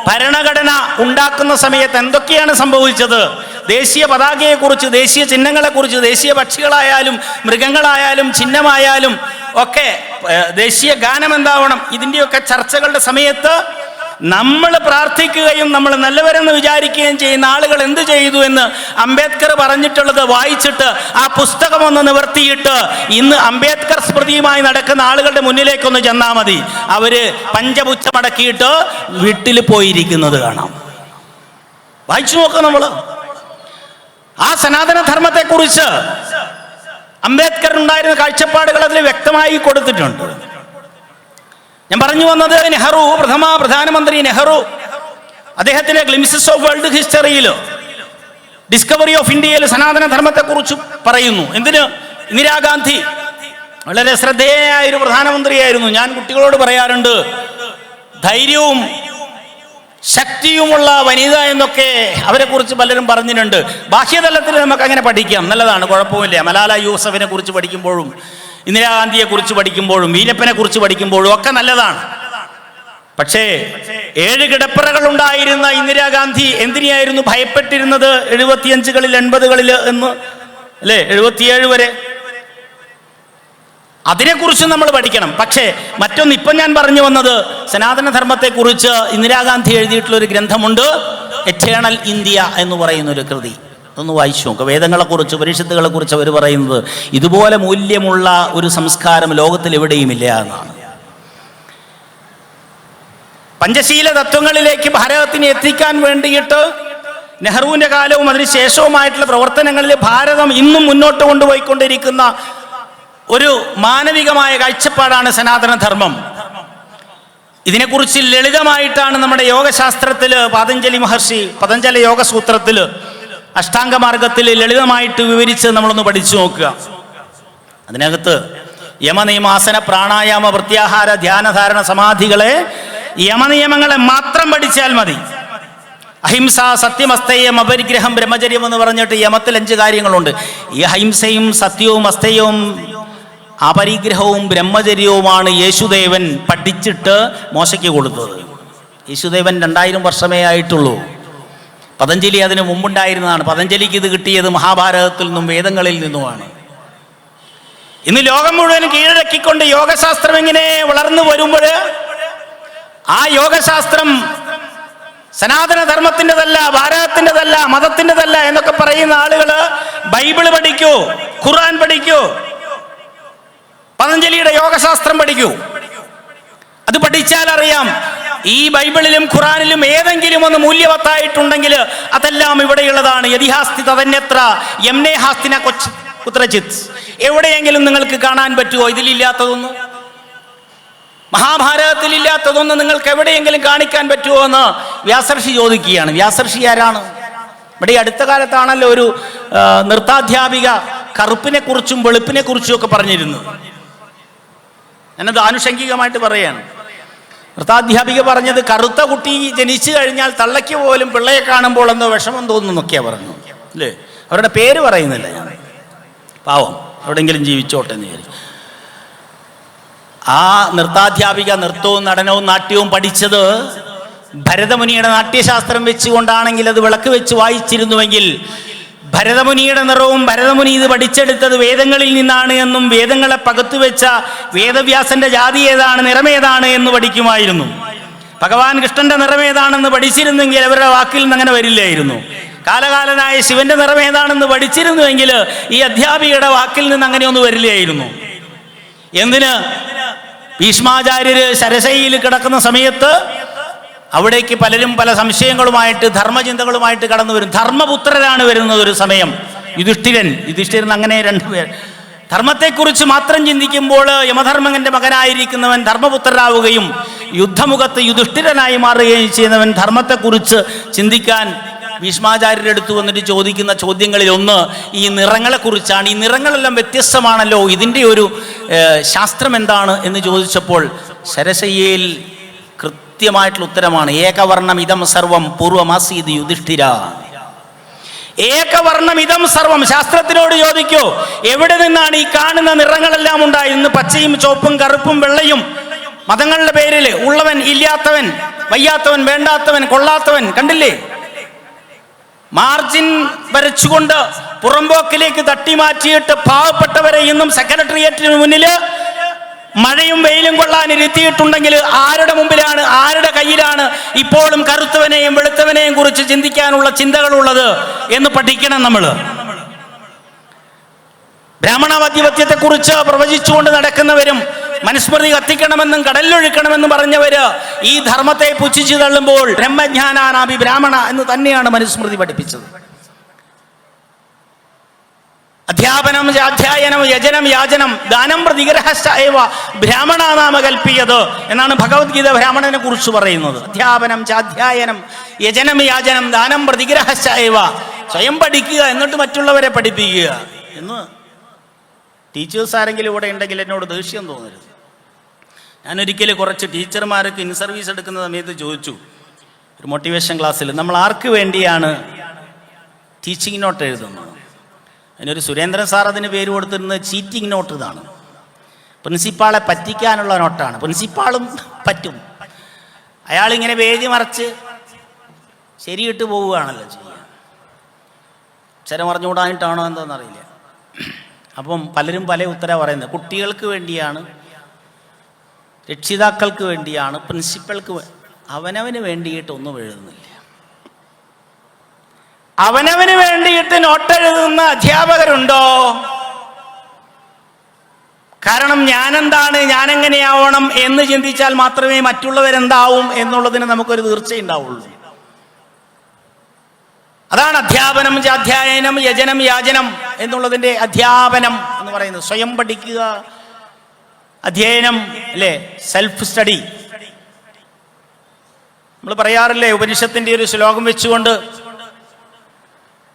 ഭരണഘടന ഉണ്ടാക്കുന്ന സമയത്ത് എന്തൊക്കെയാണ് സംഭവിച്ചത്? ദേശീയ പതാകയെക്കുറിച്ച്, ദേശീയ ചിഹ്നങ്ങളെക്കുറിച്ച്, ദേശീയ പക്ഷികളായാലും മൃഗങ്ങളായാലും ചിഹ്നമായാലും ഒക്കെ ദേശീയ ഗാനം എന്താവണം, ഇതിൻ്റെയൊക്കെ ചർച്ചകളുടെ സമയത്ത് നമ്മൾ പ്രാർത്ഥിക്കുകയും നമ്മൾ നല്ലവരെന്ന് വിചാരിക്കുകയും ചെയ്യുന്ന ആളുകൾ എന്ത് ചെയ്തു എന്ന് അംബേദ്കർ പറഞ്ഞിട്ടുള്ളത് വായിച്ചിട്ട് ആ പുസ്തകം ഒന്ന് നിവർത്തിയിട്ട് ഇന്ന് അംബേദ്കർ സ്മൃതിയുമായി നടക്കുന്ന ആളുകളുടെ മുന്നിലേക്കൊന്ന് ചെന്നാൽ മതി. അവര് പഞ്ചപുച്ഛമടക്കിയിട്ട് വീട്ടിൽ പോയിരിക്കുന്നത് കാണാം. വായിച്ചു നോക്കാം. നമ്മൾ ആ സനാതന ധർമ്മത്തെക്കുറിച്ച് അംബേദ്കറിനുണ്ടായിരുന്ന കാഴ്ചപ്പാടുകൾ അതിൽ വ്യക്തമായി കൊടുത്തിട്ടുണ്ട്. ഞാൻ പറഞ്ഞു വന്നത് നെഹ്റു, പ്രധാനമന്ത്രി നെഹ്റു അദ്ദേഹത്തിന്റെ ഗ്ലിംസസ് ഓഫ് വേൾഡ് ഹിസ്റ്ററിയിൽ ഡിസ്കവറി ഓഫ് ഇന്ത്യയിൽ സനാതന ധർമ്മത്തെക്കുറിച്ച് പറയുന്നു. എന്തിന്? ഇന്ദിരാഗാന്ധി വളരെ ശ്രദ്ധേയയായ ഒരു പ്രധാനമന്ത്രിയായിരുന്നു. ഞാൻ കുട്ടികളോട് പറയാറുണ്ട്, ധൈര്യവും ശക്തിയുമുള്ള വനിത എന്നൊക്കെ അവരെ കുറിച്ച് പലരും പറഞ്ഞിട്ടുണ്ട്. ബാഹ്യതലത്തിൽ നമുക്ക് അങ്ങനെ പഠിക്കാം, നല്ലതാണ്, കുഴപ്പമില്ല. മലാല യൂസഫിനെ കുറിച്ച് പഠിക്കുമ്പോഴും ഇന്ദിരാഗാന്ധിയെ കുറിച്ച് പഠിക്കുമ്പോഴും വീരപ്പനെ കുറിച്ച് പഠിക്കുമ്പോഴും ഒക്കെ നല്ലതാണ്. പക്ഷേ 7 കിടപ്പറകൾ ഉണ്ടായിരുന്ന ഇന്ദിരാഗാന്ധി എന്തിനെയായിരുന്നു ഭയപ്പെട്ടിരുന്നത്? 75കളിൽ 80കളിൽ എന്ന് അല്ലേ, 77 വരെ. അതിനെക്കുറിച്ച് നമ്മൾ പഠിക്കണം. പക്ഷേ മറ്റൊന്ന്, ഇപ്പം ഞാൻ പറഞ്ഞു വന്നത് സനാതനധർമ്മത്തെക്കുറിച്ച് ഇന്ദിരാഗാന്ധി എഴുതിയിട്ടുള്ള ഒരു ഗ്രന്ഥമുണ്ട്, എറ്റേണൽ ഇന്ത്യ എന്ന് പറയുന്ന ഒരു കൃതി. അതൊന്ന് വായിച്ചു നോക്കുക. വേദങ്ങളെക്കുറിച്ച്, ഉപനിഷത്തുകളെക്കുറിച്ച് അവർ പറയുന്നത് ഇതുപോലെ മൂല്യമുള്ള ഒരു സംസ്കാരം ലോകത്തിൽ എവിടെയുമില്ല എന്നാണ്. പഞ്ചശീല തത്വങ്ങളിലേക്ക് ഭാരതത്തിനെ എത്തിക്കാൻ വേണ്ടിയിട്ട് നെഹ്റുവിൻ്റെ കാലവും അതിനുശേഷവുമായിട്ടുള്ള പ്രവർത്തനങ്ങളിൽ ഭാരതം ഇന്നും മുന്നോട്ട് കൊണ്ടുപോയിക്കൊണ്ടിരിക്കുന്ന ഒരു മാനവികമായ കാഴ്ചപ്പാടാണ് സനാതനധർമ്മം. ഇതിനെക്കുറിച്ച് ലളിതമായിട്ടാണ് നമ്മുടെ യോഗശാസ്ത്രത്തിൽ പതഞ്ജലി മഹർഷി പതഞ്ജലി യോഗസൂത്രത്തിൽ അഷ്ടാംഗമാർഗത്തിൽ ലളിതമായിട്ട് വിവരിച്ച് നമ്മളൊന്ന് പഠിച്ചു നോക്കുക. അതിനകത്ത് യമനിയമാസന പ്രാണായാമ പ്രത്യാഹാര ധ്യാനധാരണ സമാധികളെ യമനിയമങ്ങളെ മാത്രം പഠിച്ചാൽ മതി. അഹിംസ, സത്യമസ്തേയം, അപരിഗ്രഹം, ബ്രഹ്മചര്യം എന്ന് പറഞ്ഞിട്ട് യമത്തിൽ 5 കാര്യങ്ങളുണ്ട്. ഈ അഹിംസയും സത്യവും അസ്തേയവും അപരിഗ്രഹവും ബ്രഹ്മചര്യവുമാണ് യേശുദേവൻ പഠിച്ചിട്ട് മോശയ്ക്ക് കൊടുത്തത്. യേശുദേവൻ 2000 വർഷമേ ആയിട്ടുള്ളൂ. പതഞ്ജലി അതിന് മുമ്പുണ്ടായിരുന്നതാണ്. പതഞ്ജലിക്ക് ഇത് കിട്ടിയത് മഹാഭാരതത്തിൽ നിന്നും വേദങ്ങളിൽ നിന്നുമാണ്. ഇന്ന് ലോകം മുഴുവൻ കീഴടക്കിക്കൊണ്ട് യോഗശാസ്ത്രം ഇങ്ങനെ വളർന്നു വരുമ്പോൾ ആ യോഗശാസ്ത്രം സനാതനധർമ്മത്തിൻ്റെതല്ല, ഭാരതത്തിൻ്റെതല്ല, മതത്തിൻ്റെതല്ല എന്നൊക്കെ പറയുന്ന ആളുകൾ ബൈബിള് പഠിക്കൂ, ഖുർആൻ പഠിക്കൂ, പതഞ്ജലിയുടെ യോഗശാസ്ത്രം പഠിക്കൂ. അത് പഠിച്ചാൽ അറിയാം, ഈ ബൈബിളിലും ഖുറാനിലും ഏതെങ്കിലും ഒന്ന് മൂല്യവത്തായിട്ടുണ്ടെങ്കിൽ അതെല്ലാം ഇവിടെയുള്ളതാണ്. യതിഹാസ്തി തതന്യത്ര യംനേ ഹാസ്തിന കുത്രചിത്. എവിടെയെങ്കിലും നിങ്ങൾക്ക് കാണാൻ പറ്റുമോ ഇതിലില്ലാത്തതൊന്നും? മഹാഭാരതത്തിൽ ഇല്ലാത്തതൊന്നും നിങ്ങൾക്ക് എവിടെയെങ്കിലും കാണിക്കാൻ പറ്റുമോ എന്ന് വ്യാസർഷി ചോദിക്കുകയാണ്. വ്യാസർഷി ആരാണ്? ഇവിടെ ഈ അടുത്ത കാലത്താണല്ലോ ഒരു നൃത്താധ്യാപിക കറുപ്പിനെ കുറിച്ചും വെളുപ്പിനെ കുറിച്ചും ഒക്കെ പറഞ്ഞിരുന്നത്. ഞാനത് ആനുഷംഗികമായിട്ട് പറയാണ്. നൃത്താധ്യാപിക പറഞ്ഞത് കറുത്ത കുട്ടി ജനിച്ചു കഴിഞ്ഞാൽ തള്ളയ്ക്ക് പോലും പിള്ളയെ കാണുമ്പോൾ എന്തോ വിഷമം തോന്നുന്നൊക്കെയാ പറഞ്ഞു അല്ലേ. അവരുടെ പേര് പറയുന്നില്ല ഞാൻ, പാവം എവിടെയെങ്കിലും ജീവിച്ചോട്ടെ എന്ന് വിചാരിച്ചു. ആ നൃത്താധ്യാപിക നൃത്തവും നടനവും നാട്യവും പഠിച്ചത് ഭരതമുനിയുടെ നാട്യശാസ്ത്രം വെച്ചുകൊണ്ടാണെങ്കിൽ അത് വിളക്ക് വെച്ച് വായിച്ചിരുന്നുവെങ്കിൽ ഭരതമുനിയുടെ നിറവും ഭരതമുനി ഇത് പഠിച്ചെടുത്തത് വേദങ്ങളിൽ നിന്നാണ് എന്നും വേദങ്ങളെ പകുത്തുവെച്ച വേദവ്യാസന്റെ ജാതി ഏതാണ്, നിറമേതാണ് എന്ന് പഠിക്കുമായിരുന്നു. ഭഗവാൻ കൃഷ്ണന്റെ നിറമേതാണെന്ന് പഠിച്ചിരുന്നെങ്കിൽ അവരുടെ വാക്കിൽ നിന്ന് അങ്ങനെ വരില്ലായിരുന്നു. കാലകാലനായ ശിവന്റെ നിറമേതാണെന്ന് പഠിച്ചിരുന്നുവെങ്കിൽ ഈ അധ്യാപികയുടെ വാക്കിൽ നിന്ന് അങ്ങനെയൊന്നും വരില്ലായിരുന്നു. എന്തിന്? ഭീഷ്മാചാര്യര് ശരശയിൽ കിടക്കുന്ന സമയത്ത് അവിടേക്ക് പലരും പല സംശയങ്ങളുമായിട്ട് ധർമ്മചിന്തകളുമായിട്ട് കടന്നു വരും. ധർമ്മപുത്രരാണ് വരുന്നത് ഒരു സമയം. യുധിഷ്ഠിരൻ അങ്ങനെ രണ്ടുപേർ. ധർമ്മത്തെക്കുറിച്ച് മാത്രം ചിന്തിക്കുമ്പോൾ യമധർമ്മന്റെ മകനായിരിക്കുന്നവൻ ധർമ്മപുത്രരാവുകയും യുദ്ധമുഖത്ത് യുധിഷ്ഠിരനായി മാറുകയും ചെയ്യുന്നവൻ ധർമ്മത്തെക്കുറിച്ച് ചിന്തിക്കാൻ ഭീഷ്മാചാര്യരുടെ അടുത്ത് വന്നിട്ട് ചോദിക്കുന്ന ചോദ്യങ്ങളിൽ ഒന്ന് ഈ നിറങ്ങളെക്കുറിച്ചാണ്. ഈ നിറങ്ങളെല്ലാം വ്യത്യസ്തമാണല്ലോ, ഇതിൻ്റെ ഒരു ശാസ്ത്രം എന്താണ് എന്ന് ചോദിച്ചപ്പോൾ ശരശയ്യയിൽ കൃത്യമായിട്ടുള്ള ഉത്തരമാണ് ഏകവർണം ഇതം സർവം പൂർവമാസീത് യുധിഷ്ഠിര. ഏകവർണം ഇതം സർവം. ശാസ്ത്രത്തിനോട് ചോദിക്കോ എവിടെ നിന്നാണ് ഈ കാണുന്ന നിറങ്ങളെല്ലാം ഉണ്ടായി? ഇന്ന് പച്ചയും ചുവപ്പും കറുപ്പും വെള്ളയും മതങ്ങളുടെ പേരിൽ ഉള്ളവൻ ഇല്ലാത്തവൻ, വയ്യാത്തവൻ, വേണ്ടാത്തവൻ, കൊള്ളാത്തവൻ, കണ്ടില്ലേ? മാർജിൻ വരച്ചുകൊണ്ട് പുറമ്പോക്കിലേക്ക് തട്ടിമാറ്റിയിട്ട് പാവപ്പെട്ടവരെ ഇന്നും സെക്രട്ടേറിയറ്റിന് മുന്നിൽ മഴയും വെയിലും കൊള്ളാൻ ഇരുത്തിയിട്ടുണ്ടെങ്കിൽ ആരുടെ മുമ്പിലാണ്, ആരുടെ കയ്യിലാണ് ഇപ്പോഴും കറുത്തവനെയും വെളുത്തവനെയും കുറിച്ച് ചിന്തിക്കാനുള്ള ചിന്തകളുള്ളത് എന്ന് പഠിക്കണം നമ്മൾ. ബ്രാഹ്മണാധിപത്യത്തെ കുറിച്ച് പ്രവചിച്ചുകൊണ്ട് നടക്കുന്നവരും മനുസ്മൃതി കത്തിക്കണമെന്നും കടലിലൊഴുക്കണമെന്നും പറഞ്ഞവര് ഈ ധർമ്മത്തെ പുച്ഛിച്ചു തള്ളുമ്പോൾ ബ്രഹ്മജ്ഞാനാനാഭി ബ്രാഹ്മണ എന്ന് തന്നെയാണ് മനുസ്മൃതി പഠിപ്പിച്ചത്. അധ്യാപനം അധ്യായനം യജനം യാചനം ദാനം പ്രതിഗ്രഹശ്ചൈവ ബ്രാഹ്മണ നാമ കൽപ്പിയത് എന്നാണ് ഭഗവത്ഗീത ബ്രാഹ്മണനെ കുറിച്ച് പറയുന്നത്. അധ്യാപനം അധ്യായനം യജനം യാചനം ദാനം പ്രതിഗ്രഹശ്ചൈവ. സ്വയം പഠിക്കുക എന്നിട്ട് മറ്റുള്ളവരെ പഠിപ്പിക്കുക എന്ന്. ടീച്ചേഴ്സ് ആരെങ്കിലും ഇവിടെ ഉണ്ടെങ്കിൽ എന്നോട് ദേഷ്യം തോന്നരുത്. ഞാനൊരിക്കലും കുറച്ച് ടീച്ചർമാർക്ക് ഇൻ സർവീസ് എടുക്കുന്ന സമയത്ത് ചോദിച്ചു ഒരു മോട്ടിവേഷൻ ക്ലാസ്സിൽ, നമ്മൾ ആർക്ക് വേണ്ടിയാണ് ടീച്ചിങ് നോട്ട് എഴുതുന്നത്? അതിനൊരു സുരേന്ദ്രൻ സാർ അതിന് പേര് കൊടുത്തിരുന്നത് ചീറ്റിംഗ് നോട്ട്. ഇതാണ് പ്രിൻസിപ്പാളെ പറ്റിക്കാനുള്ള നോട്ടാണ്. പ്രിൻസിപ്പാളും പറ്റും. അയാളിങ്ങനെ വേദി മറച്ച് ശരിയിട്ട് പോവുകയാണല്ലോ ചെയ്യുക. അക്ഷരം പറഞ്ഞുകൂടാനിട്ടാണോ എന്താണെന്നറിയില്ല. അപ്പം പലരും പല ഉത്തരം പറയുന്നത്. കുട്ടികൾക്ക് വേണ്ടിയാണ്, രക്ഷിതാക്കൾക്ക് വേണ്ടിയാണ്, പ്രിൻസിപ്പൾക്ക് അവനവന് വേണ്ടിയിട്ടൊന്നും എഴുതുന്നില്ല. അവനവന് വേണ്ടിയിട്ട് നോട്ട് എഴുതുന്ന അധ്യാപകരുണ്ടോ? കാരണം ഞാനെന്താണ്, ഞാനെങ്ങനെയാവണം എന്ന് ചിന്തിച്ചാൽ മാത്രമേ മറ്റുള്ളവരെന്താവും എന്നുള്ളതിന് നമുക്കൊരു തീർച്ചയുണ്ടാവുള്ളൂ. അതാണ് അധ്യാപനം അധ്യായനം യജനം യാചനം എന്നുള്ളതിൻ്റെ അധ്യാപനം എന്ന് പറയുന്നത്. സ്വയം പഠിക്കുക, അധ്യയനം അല്ലേ, സെൽഫ് സ്റ്റഡി. നമ്മൾ പറയാറില്ലേ ഉപനിഷത്തിന്റെ ഒരു ശ്ലോകം വെച്ചുകൊണ്ട്,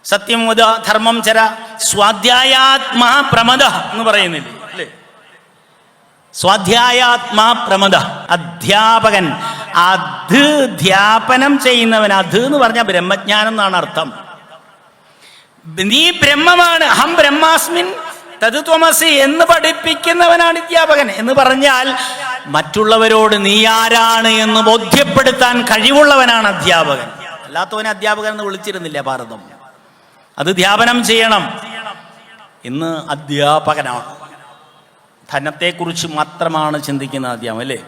സത്യം മുത ധർമ്മം ചര സ്വാധ്യായാത്മാ പ്രമദ എന്ന് പറയുന്നില്ലേ അല്ലേ? സ്വാധ്യായാത്മാ പ്രമദ. അധ്യാപകൻ, അധ്യാപനം ചെയ്യുന്നവൻ. അധ് എന്ന് പറഞ്ഞാൽ ബ്രഹ്മജ്ഞാനം എന്നാണ് അർത്ഥം. നീ ബ്രഹ്മമാണ്, അഹം ബ്രഹ്മാസ്മിൻ തത് ത്വമസി എന്ന് പഠിപ്പിക്കുന്നവനാണ് അധ്യാപകൻ. എന്ന് പറഞ്ഞാൽ മറ്റുള്ളവരോട് നീ ആരാണ് എന്ന് ബോധ്യപ്പെടുത്താൻ കഴിവുള്ളവനാണ് അധ്യാപകൻ. അല്ലാത്തവനെ അധ്യാപകൻ എന്ന് വിളിച്ചിരുന്നില്ല ഭാരതം. അത് ധ്യാപനം ചെയ്യണം. ഇന്ന് അധ്യാപകനാണ്, ധനത്തെക്കുറിച്ച് മാത്രമാണ് ചിന്തിക്കുന്ന അധ്യാപനം അല്ലേ?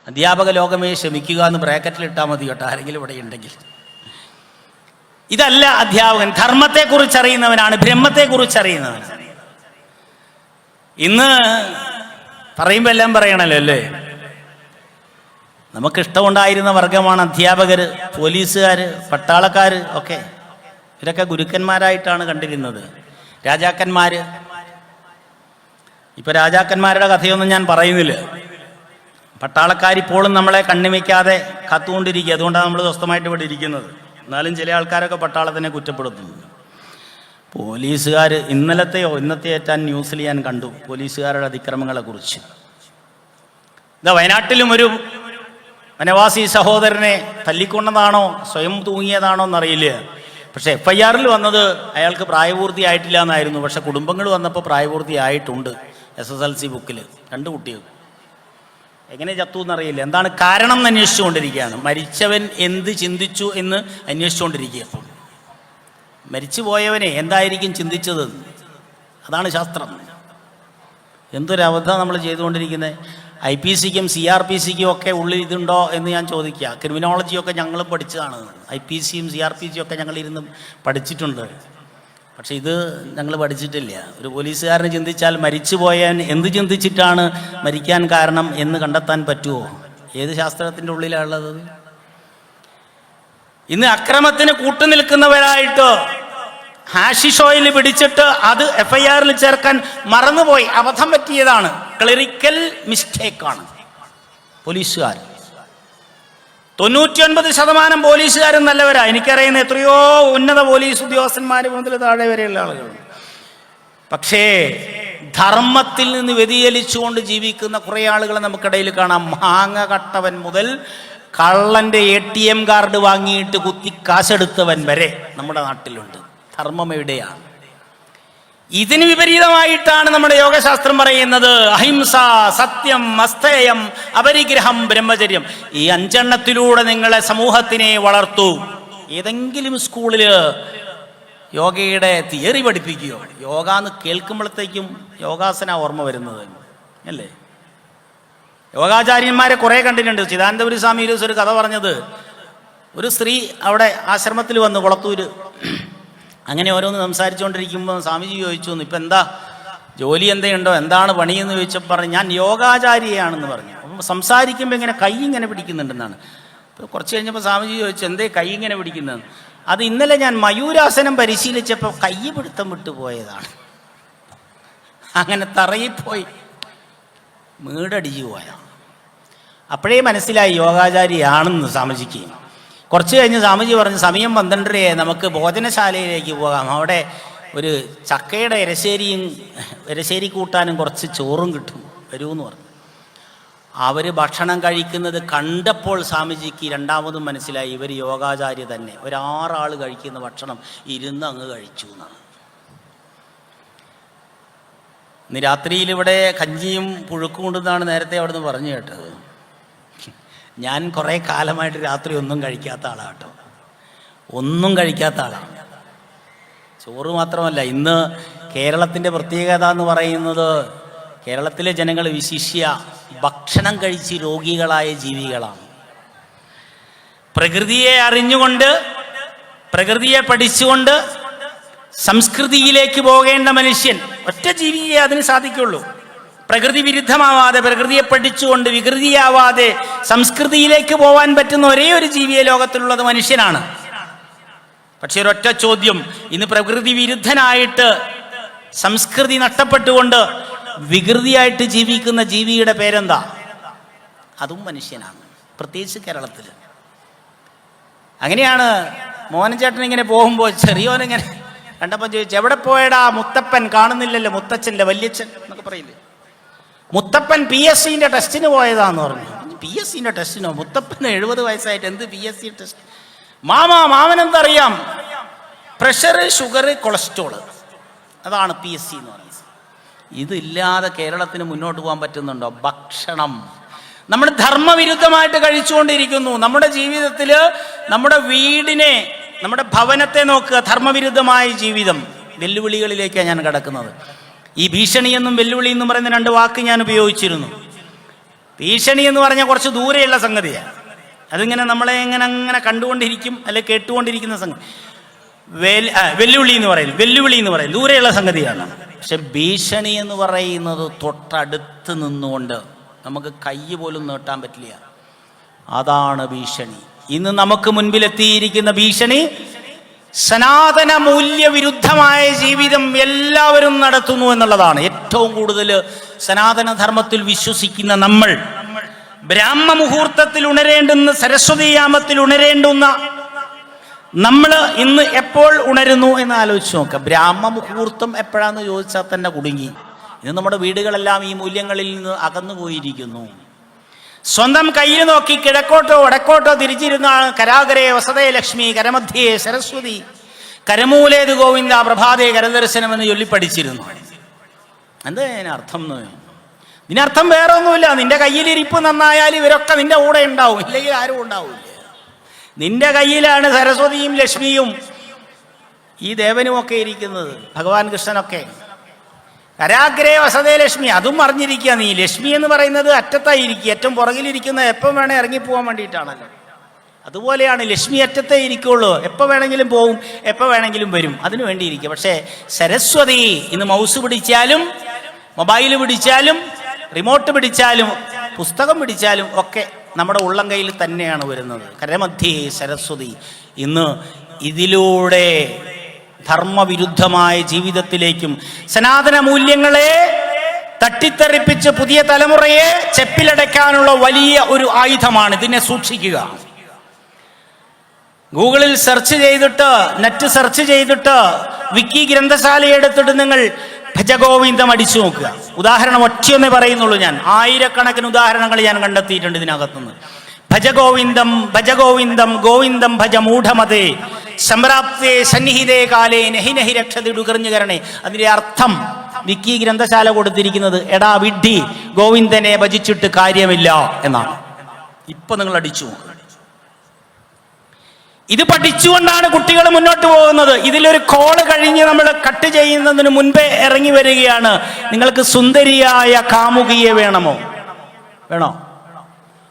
അധ്യാപക ലോകമേ ക്ഷമിക്കുക എന്ന് ബ്രാക്കറ്റിലിട്ടാൽ മതി കേട്ടോ, ആരെങ്കിലും ഇവിടെ ഉണ്ടെങ്കിൽ. ഇതല്ല അധ്യാപകൻ. ധർമ്മത്തെക്കുറിച്ച് അറിയുന്നവനാണ്, ബ്രഹ്മത്തെക്കുറിച്ച് അറിയുന്നവനാണ്. ഇന്ന് പറയുമ്പോൾ എല്ലാം പറയണല്ലോ അല്ലേ? നമുക്കിഷ്ടമുണ്ടായിരുന്ന വർഗമാണ് അധ്യാപകർ, പോലീസുകാർ, പട്ടാളക്കാർ ഒക്കെ. ഇവരൊക്കെ ഗുരുക്കന്മാരായിട്ടാണ് കണ്ടിരുന്നത്. രാജാക്കന്മാർ. ഇപ്പൊ രാജാക്കന്മാരുടെ കഥയൊന്നും ഞാൻ പറയുന്നില്ല. പട്ടാളക്കാരിപ്പോഴും നമ്മളെ കണ്ണിമയ്ക്കാതെ കാത്തുകൊണ്ടിരിക്കുക. അതുകൊണ്ടാണ് നമ്മൾ സ്വസ്ഥമായിട്ട് ഇവിടെ ഇരിക്കുന്നത്. എന്നാലും ചില ആൾക്കാരൊക്കെ പട്ടാളത്തിനെ കുറ്റപ്പെടുത്തുന്നു. പോലീസുകാർ ഇന്നത്തെയോ ഏറ്റാൻ ന്യൂസിൽ ഞാൻ കണ്ടു പോലീസുകാരുടെ അതിക്രമങ്ങളെക്കുറിച്ച്. വയനാട്ടിലും ഒരു വനവാസി സഹോദരനെ തല്ലിക്കൊണ്ടതാണോ സ്വയം തൂങ്ങിയതാണോ എന്നറിയില്ല. പക്ഷെ FIR-ൽ വന്നത് അയാൾക്ക് പ്രായപൂർത്തിയായിട്ടില്ല എന്നായിരുന്നു. പക്ഷെ കുടുംബങ്ങൾ വന്നപ്പോൾ പ്രായപൂർത്തിയായിട്ടുണ്ട്. SSLC ബുക്കിൽ 2 കുട്ടികൾ. എങ്ങനെ ചത്തു എന്നറിയില്ല. എന്താണ് കാരണം എന്ന് അന്വേഷിച്ചുകൊണ്ടിരിക്കുകയാണ്. മരിച്ചവൻ എന്ത് ചിന്തിച്ചു എന്ന് അന്വേഷിച്ചുകൊണ്ടിരിക്കുക. അപ്പോൾ മരിച്ചു പോയവനെ എന്തായിരിക്കും ചിന്തിച്ചത്, അതാണ് ശാസ്ത്രം. എന്തൊരബദ്ധം നമ്മൾ ചെയ്തുകൊണ്ടിരിക്കുന്നത്. IPC-ക്കും CRPC-ക്കും ഒക്കെ ഉള്ളിൽ ഇതുണ്ടോ എന്ന് ഞാൻ ചോദിക്കുക. ക്രിമിനോളജിയൊക്കെ ഞങ്ങൾ പഠിച്ചതാണ്. IPC-യും CRPC-യും ഒക്കെ ഞങ്ങളിരുന്ന് പഠിച്ചിട്ടുണ്ട്. പക്ഷെ ഇത് ഞങ്ങൾ പഠിച്ചിട്ടില്ല. ഒരു പോലീസുകാരന് ചിന്തിച്ചാൽ മരിച്ചു പോയാൻ എന്ത് ചിന്തിച്ചിട്ടാണ് മരിക്കാൻ കാരണം എന്ന് കണ്ടെത്താൻ പറ്റുമോ? ഏത് ശാസ്ത്രത്തിൻ്റെ ഉള്ളിലാണുള്ളത്? ഇന്ന് അക്രമത്തിന് കൂട്ടുനിൽക്കുന്നവരായിട്ട് ഹാഷിഷ് ഓയിൽ പിടിച്ചിട്ട് അത് FIR-ൽ ചേർക്കാൻ മറന്നുപോയി, അബദ്ധം പറ്റിയതാണ്, ക്ലറിക്കൽ മിസ്റ്റേക്കാണ്. പോലീസുകാർ 99% പോലീസുകാരും നല്ലവരാ. എനിക്കറിയുന്ന എത്രയോ ഉന്നത പോലീസ് ഉദ്യോഗസ്ഥന്മാർ മുതൽ താഴെ വരെയുള്ള ആളുകൾ. പക്ഷേ ധർമ്മത്തിൽ നിന്ന് വ്യതിചലിച്ചുകൊണ്ട് ജീവിക്കുന്ന കുറേ ആളുകളെ നമുക്കിടയിൽ കാണാം. മാങ്ങ കട്ടവൻ മുതൽ കള്ളൻ്റെ ATM കാർഡ് വാങ്ങിയിട്ട് കുത്തി കാശെടുത്തവൻ വരെ നമ്മുടെ നാട്ടിലുണ്ട്. ധർമ്മം എവിടെയാണ്? ഇതിന് വിപരീതമായിട്ടാണ് നമ്മുടെ യോഗശാസ്ത്രം പറയുന്നത്. അഹിംസ, സത്യം, അസ്തേയം, അപരിഗ്രഹം, ബ്രഹ്മചര്യം. ഈ 5 നിങ്ങളെ സമൂഹത്തിനെ വളർത്തൂ. ഏതെങ്കിലും സ്കൂളിൽ യോഗയുടെ തിയറി പഠിപ്പിക്കുകയോ? യോഗ എന്ന് കേൾക്കുമ്പോഴത്തേക്കും യോഗാസന ഓർമ്മ വരുന്നത് അല്ലേ? യോഗാചാര്യന്മാരെ കുറേ കണ്ടിട്ടുണ്ട്. ചിദാനന്ദപുരി സ്വാമി ഒരു കഥ പറഞ്ഞത്, ഒരു സ്ത്രീ അവിടെ ആശ്രമത്തിൽ വന്നു, കുളത്തൂര്. അങ്ങനെ ഓരോന്ന് സംസാരിച്ചുകൊണ്ടിരിക്കുമ്പോൾ സ്വാമിജി ചോദിച്ചു, ഇപ്പം എന്താ ജോലി എന്തെയുണ്ടോ, എന്താണ് പണിയെന്ന് ചോദിച്ചപ്പോൾ പറഞ്ഞു, ഞാൻ യോഗാചാര്യയാണെന്ന് പറഞ്ഞു. അപ്പം സംസാരിക്കുമ്പോൾ ഇങ്ങനെ കൈ ഇങ്ങനെ പിടിക്കുന്നുണ്ടെന്നാണ്. അപ്പോൾ കുറച്ച് കഴിഞ്ഞപ്പോൾ സ്വാമിജി ചോദിച്ചു, എന്തേ കൈ ഇങ്ങനെ പിടിക്കുന്നതെന്ന്. അത് ഇന്നലെ ഞാൻ മയൂരാസനം പരിശീലിച്ചപ്പോൾ കൈ പിടുത്തം വിട്ടുപോയതാണ്. അങ്ങനെ തറയിപ്പോയി വീടടിച്ചു പോയതാണ്. അപ്പോഴേ മനസ്സിലായി യോഗാചാരിയാണെന്ന് സ്വാമിജിക്ക്. കുറച്ച് കഴിഞ്ഞ് സ്വാമിജി പറഞ്ഞു, സമയം 12:30 നമുക്ക് ഭോജനശാലയിലേക്ക് പോകാം, അവിടെ ഒരു ചക്കയുടെ എരശ്ശേരി കൂട്ടാനും കുറച്ച് ചോറും കിട്ടും, വരൂന്ന് പറഞ്ഞു. അവർ ഭക്ഷണം കഴിക്കുന്നത് കണ്ടപ്പോൾ സ്വാമിജിക്ക് രണ്ടാമതും മനസ്സിലായി ഇവർ യോഗാചാര്യ തന്നെ. 6 ആൾ കഴിക്കുന്ന ഭക്ഷണം ഇരുന്ന് അങ്ങ് കഴിച്ചു എന്നാണ്. ഇന്ന് രാത്രിയിൽ ഇവിടെ കഞ്ഞിയും പുഴുക്കും ഉണ്ടെന്നാണ് നേരത്തെ അവിടെ നിന്ന് പറഞ്ഞു കേട്ടത്. ഞാൻ കുറേ കാലമായിട്ട് രാത്രി ഒന്നും കഴിക്കാത്ത ആളാട്ടോ, ഒന്നും കഴിക്കാത്ത ആളാണ്. ചോറ് മാത്രമല്ല, ഇന്ന് കേരളത്തിൻ്റെ പ്രത്യേകത എന്ന് പറയുന്നത് കേരളത്തിലെ ജനങ്ങൾ വിശിഷ്യ ഭക്ഷണം കഴിച്ച് രോഗികളായ ജീവികളാണ്. പ്രകൃതിയെ അറിഞ്ഞുകൊണ്ട്, പ്രകൃതിയെ പഠിച്ചുകൊണ്ട് സംസ്കൃതിയിലേക്ക് പോകേണ്ട മനുഷ്യൻ ഒറ്റ ജീവിയെ അതിന് സാധിക്കുള്ളൂ. പ്രകൃതി വിരുദ്ധമാവാതെ, പ്രകൃതിയെ പഠിച്ചുകൊണ്ട് വികൃതിയാവാതെ സംസ്കൃതിയിലേക്ക് പോകാൻ പറ്റുന്ന ഒരേ ഒരു ജീവിയെ ലോകത്തിലുള്ളത് മനുഷ്യനാണ്. പക്ഷെ ഒരൊറ്റ ചോദ്യം, ഇന്ന് പ്രകൃതി വിരുദ്ധനായിട്ട് സംസ്കൃതി നഷ്ടപ്പെട്ടുകൊണ്ട് വികൃതിയായിട്ട് ജീവിക്കുന്ന ജീവിയുടെ പേരെന്താ? അതും മനുഷ്യനാണ്, പ്രത്യേകിച്ച് കേരളത്തിൽ. അങ്ങനെയാണ് മോഹനചേട്ടൻ ഇങ്ങനെ പോകുമ്പോൾ ചെറിയോനിങ്ങനെ കണ്ടപ്പോൾ ചോദിച്ചു, എവിടെ പോയടാ മുത്തപ്പൻ, കാണുന്നില്ലല്ലോ, മുത്തച്ഛൻ്റെ വല്യച്ഛൻ എന്നൊക്കെ പറയില്ലേ. മുത്തപ്പൻ PSC-ൻ്റെ ടെസ്റ്റിന് പോയതാന്ന് പറഞ്ഞു. PSC-ൻ്റെ ടെസ്റ്റിനോ? മുത്തപ്പന് 70 വയസ്സായിട്ട് എന്ത് PSC ടെസ്റ്റ്? മാമനെന്തറിയാം? പ്രഷർ, ഷുഗർ, കൊളസ്ട്രോൾ, അതാണ് PSC എന്ന് പറയുന്നത്. ഇതില്ലാതെ കേരളത്തിന് മുന്നോട്ട് പോകാൻ പറ്റുന്നുണ്ടോ? ഭക്ഷണം നമ്മൾ ധർമ്മവിരുദ്ധമായിട്ട് കഴിച്ചുകൊണ്ടിരിക്കുന്നു. നമ്മുടെ ജീവിതത്തിൽ നമ്മുടെ വീടിനെ, നമ്മുടെ ഭവനത്തെ നോക്കുക, ധർമ്മവിരുദ്ധമായ ജീവിതം. വെല്ലുവിളികളിലേക്കാണ് ഞാൻ കിടക്കുന്നത്. ഈ ഭീഷണി എന്നും വെല്ലുവിളി എന്നും പറയുന്ന 2 വാക്ക് ഞാൻ ഉപയോഗിച്ചിരുന്നു. ഭീഷണി എന്ന് പറഞ്ഞാൽ കുറച്ച് ദൂരെയുള്ള സംഗതിയാണ്. അതിങ്ങനെ നമ്മളെ അങ്ങനെ കണ്ടുകൊണ്ടിരിക്കും, അല്ലെ കേട്ടുകൊണ്ടിരിക്കുന്ന സംഗതി. വെല്ലുവിളി എന്ന് പറയും ദൂരെയുള്ള സംഗതിയാണ്. പക്ഷെ ഭീഷണി എന്ന് പറയുന്നത് തൊട്ടടുത്ത് നിന്നുകൊണ്ട് നമുക്ക് കൈ പോലും നീട്ടാൻ പറ്റില്ല. അതാണ് ഭീഷണി. ഇന്ന് നമുക്ക് മുൻപിലെത്തിയിരിക്കുന്ന ഭീഷണി സനാതന മൂല്യവിരുദ്ധമായ ജീവിതം എല്ലാവരും നടത്തുന്നു എന്നുള്ളതാണ്. ഏറ്റവും കൂടുതൽ സനാതനധർമ്മത്തിൽ വിശ്വസിക്കുന്ന നമ്മൾ ബ്രാഹ്മ മുഹൂർത്തത്തിൽ ഉണരേണ്ടുന്ന, സരസ്വതീയാമത്തിൽ ഉണരേണ്ടുന്ന നമ്മൾ ഇന്ന് എപ്പോൾ ഉണരുന്നു എന്ന് ആലോചിച്ച് നോക്കാം. ബ്രാഹ്മ മുഹൂർത്തം എപ്പോഴാന്ന് ചോദിച്ചാൽ തന്നെ കുടുങ്ങി. ഇന്ന് നമ്മുടെ വീടുകളെല്ലാം ഈ മൂല്യങ്ങളിൽ നിന്ന് അകന്നു പോയിരിക്കുന്നു. സ്വന്തം കയ്യിൽ നോക്കി കിഴക്കോട്ടോ വടക്കോട്ടോ തിരിച്ചിരുന്നാണ് കരാഗരേ വസതേ ലക്ഷ്മി, കരമധ്യേ സരസ്വതി, കരമൂലേത് ഗോവിന്ദ, പ്രഭാതേ കരദർശനം എന്ന് ചൊല്ലിപ്പഠിച്ചിരുന്നു. എന്താ അതിനർത്ഥം? ഇതിനർത്ഥം വേറെ ഒന്നുമില്ല. നിന്റെ കയ്യിലിരിപ്പ് നന്നായാൽ ഇവരൊക്കെ നിന്റെ കൂടെ ഉണ്ടാവും, ഇല്ലെങ്കിൽ ആരും ഉണ്ടാവില്ല. നിന്റെ കയ്യിലാണ് സരസ്വതിയും ലക്ഷ്മിയും ഈ ദേവനും ഒക്കെ ഇരിക്കുന്നത്, ഭഗവാൻ കൃഷ്ണനൊക്കെ. കരാഗ്രേ വസതേ ലക്ഷ്മി, അതും അറിഞ്ഞിരിക്കുക നീ. ലക്ഷ്മി എന്ന് പറയുന്നത് അറ്റത്തായിരിക്കും, ഏറ്റവും പുറകിലിരിക്കുന്ന എപ്പം വേണേൽ ഇറങ്ങിപ്പോവാൻ വേണ്ടിയിട്ടാണല്ലോ. അതുപോലെയാണ് ലക്ഷ്മി അറ്റത്തേ ഇരിക്കുള്ളൂ, എപ്പോൾ വേണമെങ്കിലും പോവും, എപ്പോൾ വേണമെങ്കിലും വരും, അതിനു വേണ്ടിയിരിക്കുക. പക്ഷേ സരസ്വതി ഇന്ന് മൗസ് പിടിച്ചാലും മൊബൈൽ പിടിച്ചാലും റിമോട്ട് പിടിച്ചാലും പുസ്തകം പിടിച്ചാലും ഒക്കെ നമ്മുടെ ഉള്ളം കയ്യിൽ തന്നെയാണ് വരുന്നത്. കരമധ്യേ സരസ്വതി. ഇന്ന് ഇതിലൂടെ ധർമ്മവിരുദ്ധമായ ജീവിതത്തിലേക്കും സനാതന മൂല്യങ്ങളെ തട്ടിത്തെറിപ്പിച്ച് പുതിയ തലമുറയെ ചെപ്പിലടയ്ക്കാനുള്ള വലിയ ഒരു ആയുധമാണ്. ഇതിനെ സൂക്ഷിക്കുക. ഗൂഗിളിൽ സെർച്ച് ചെയ്തിട്ട്, നെറ്റ് സെർച്ച് ചെയ്തിട്ട്, വിക്കി ഗ്രന്ഥശാല എടുത്തിട്ട് നിങ്ങൾ ഭജഗോവിന്ദം അടിച്ചു നോക്കുക. ഉദാഹരണം ഒറ്റയൊന്നേ പറയുന്നുള്ളൂ ഞാൻ. ആയിരക്കണക്കിന് ഉദാഹരണങ്ങൾ ഞാൻ കണ്ടെത്തിയിട്ടുണ്ട് ഇതിനകത്തുനിന്ന്. ഭജഗോവിന്ദം ഭജഗോവിന്ദം ഗോവിന്ദം ഭജ മൂഢമതേ സംപ്രാപ്തേ സന്നിഹിതേ കാലേ നഹി നഹി രക്ഷതി ഡുകർഞ്ഞുകരണേ. അതിന്റെ അർത്ഥം വിക്കി ഗ്രന്ഥശാല കൊടുത്തിരിക്കുന്നത് എടാ വിഡ്ഢി, ഗോവിന്ദനെ ഭജിച്ചിട്ട് കാര്യമില്ല എന്നാണ്. ഇപ്പൊ നിങ്ങൾ അടിച്ചു നോക്കുക. ഇത് പഠിച്ചുകൊണ്ടാണ് കുട്ടികൾ മുന്നോട്ട് പോകുന്നത്. ഇതിലൊരു കോള് കഴിഞ്ഞ് നമ്മൾ കട്ട് ചെയ്യുന്നതിന് മുൻപേ ഇറങ്ങി വരികയാണ്. നിങ്ങൾക്ക് സുന്ദരിയായ കാമുകിയെ വേണമോ? വേണോ?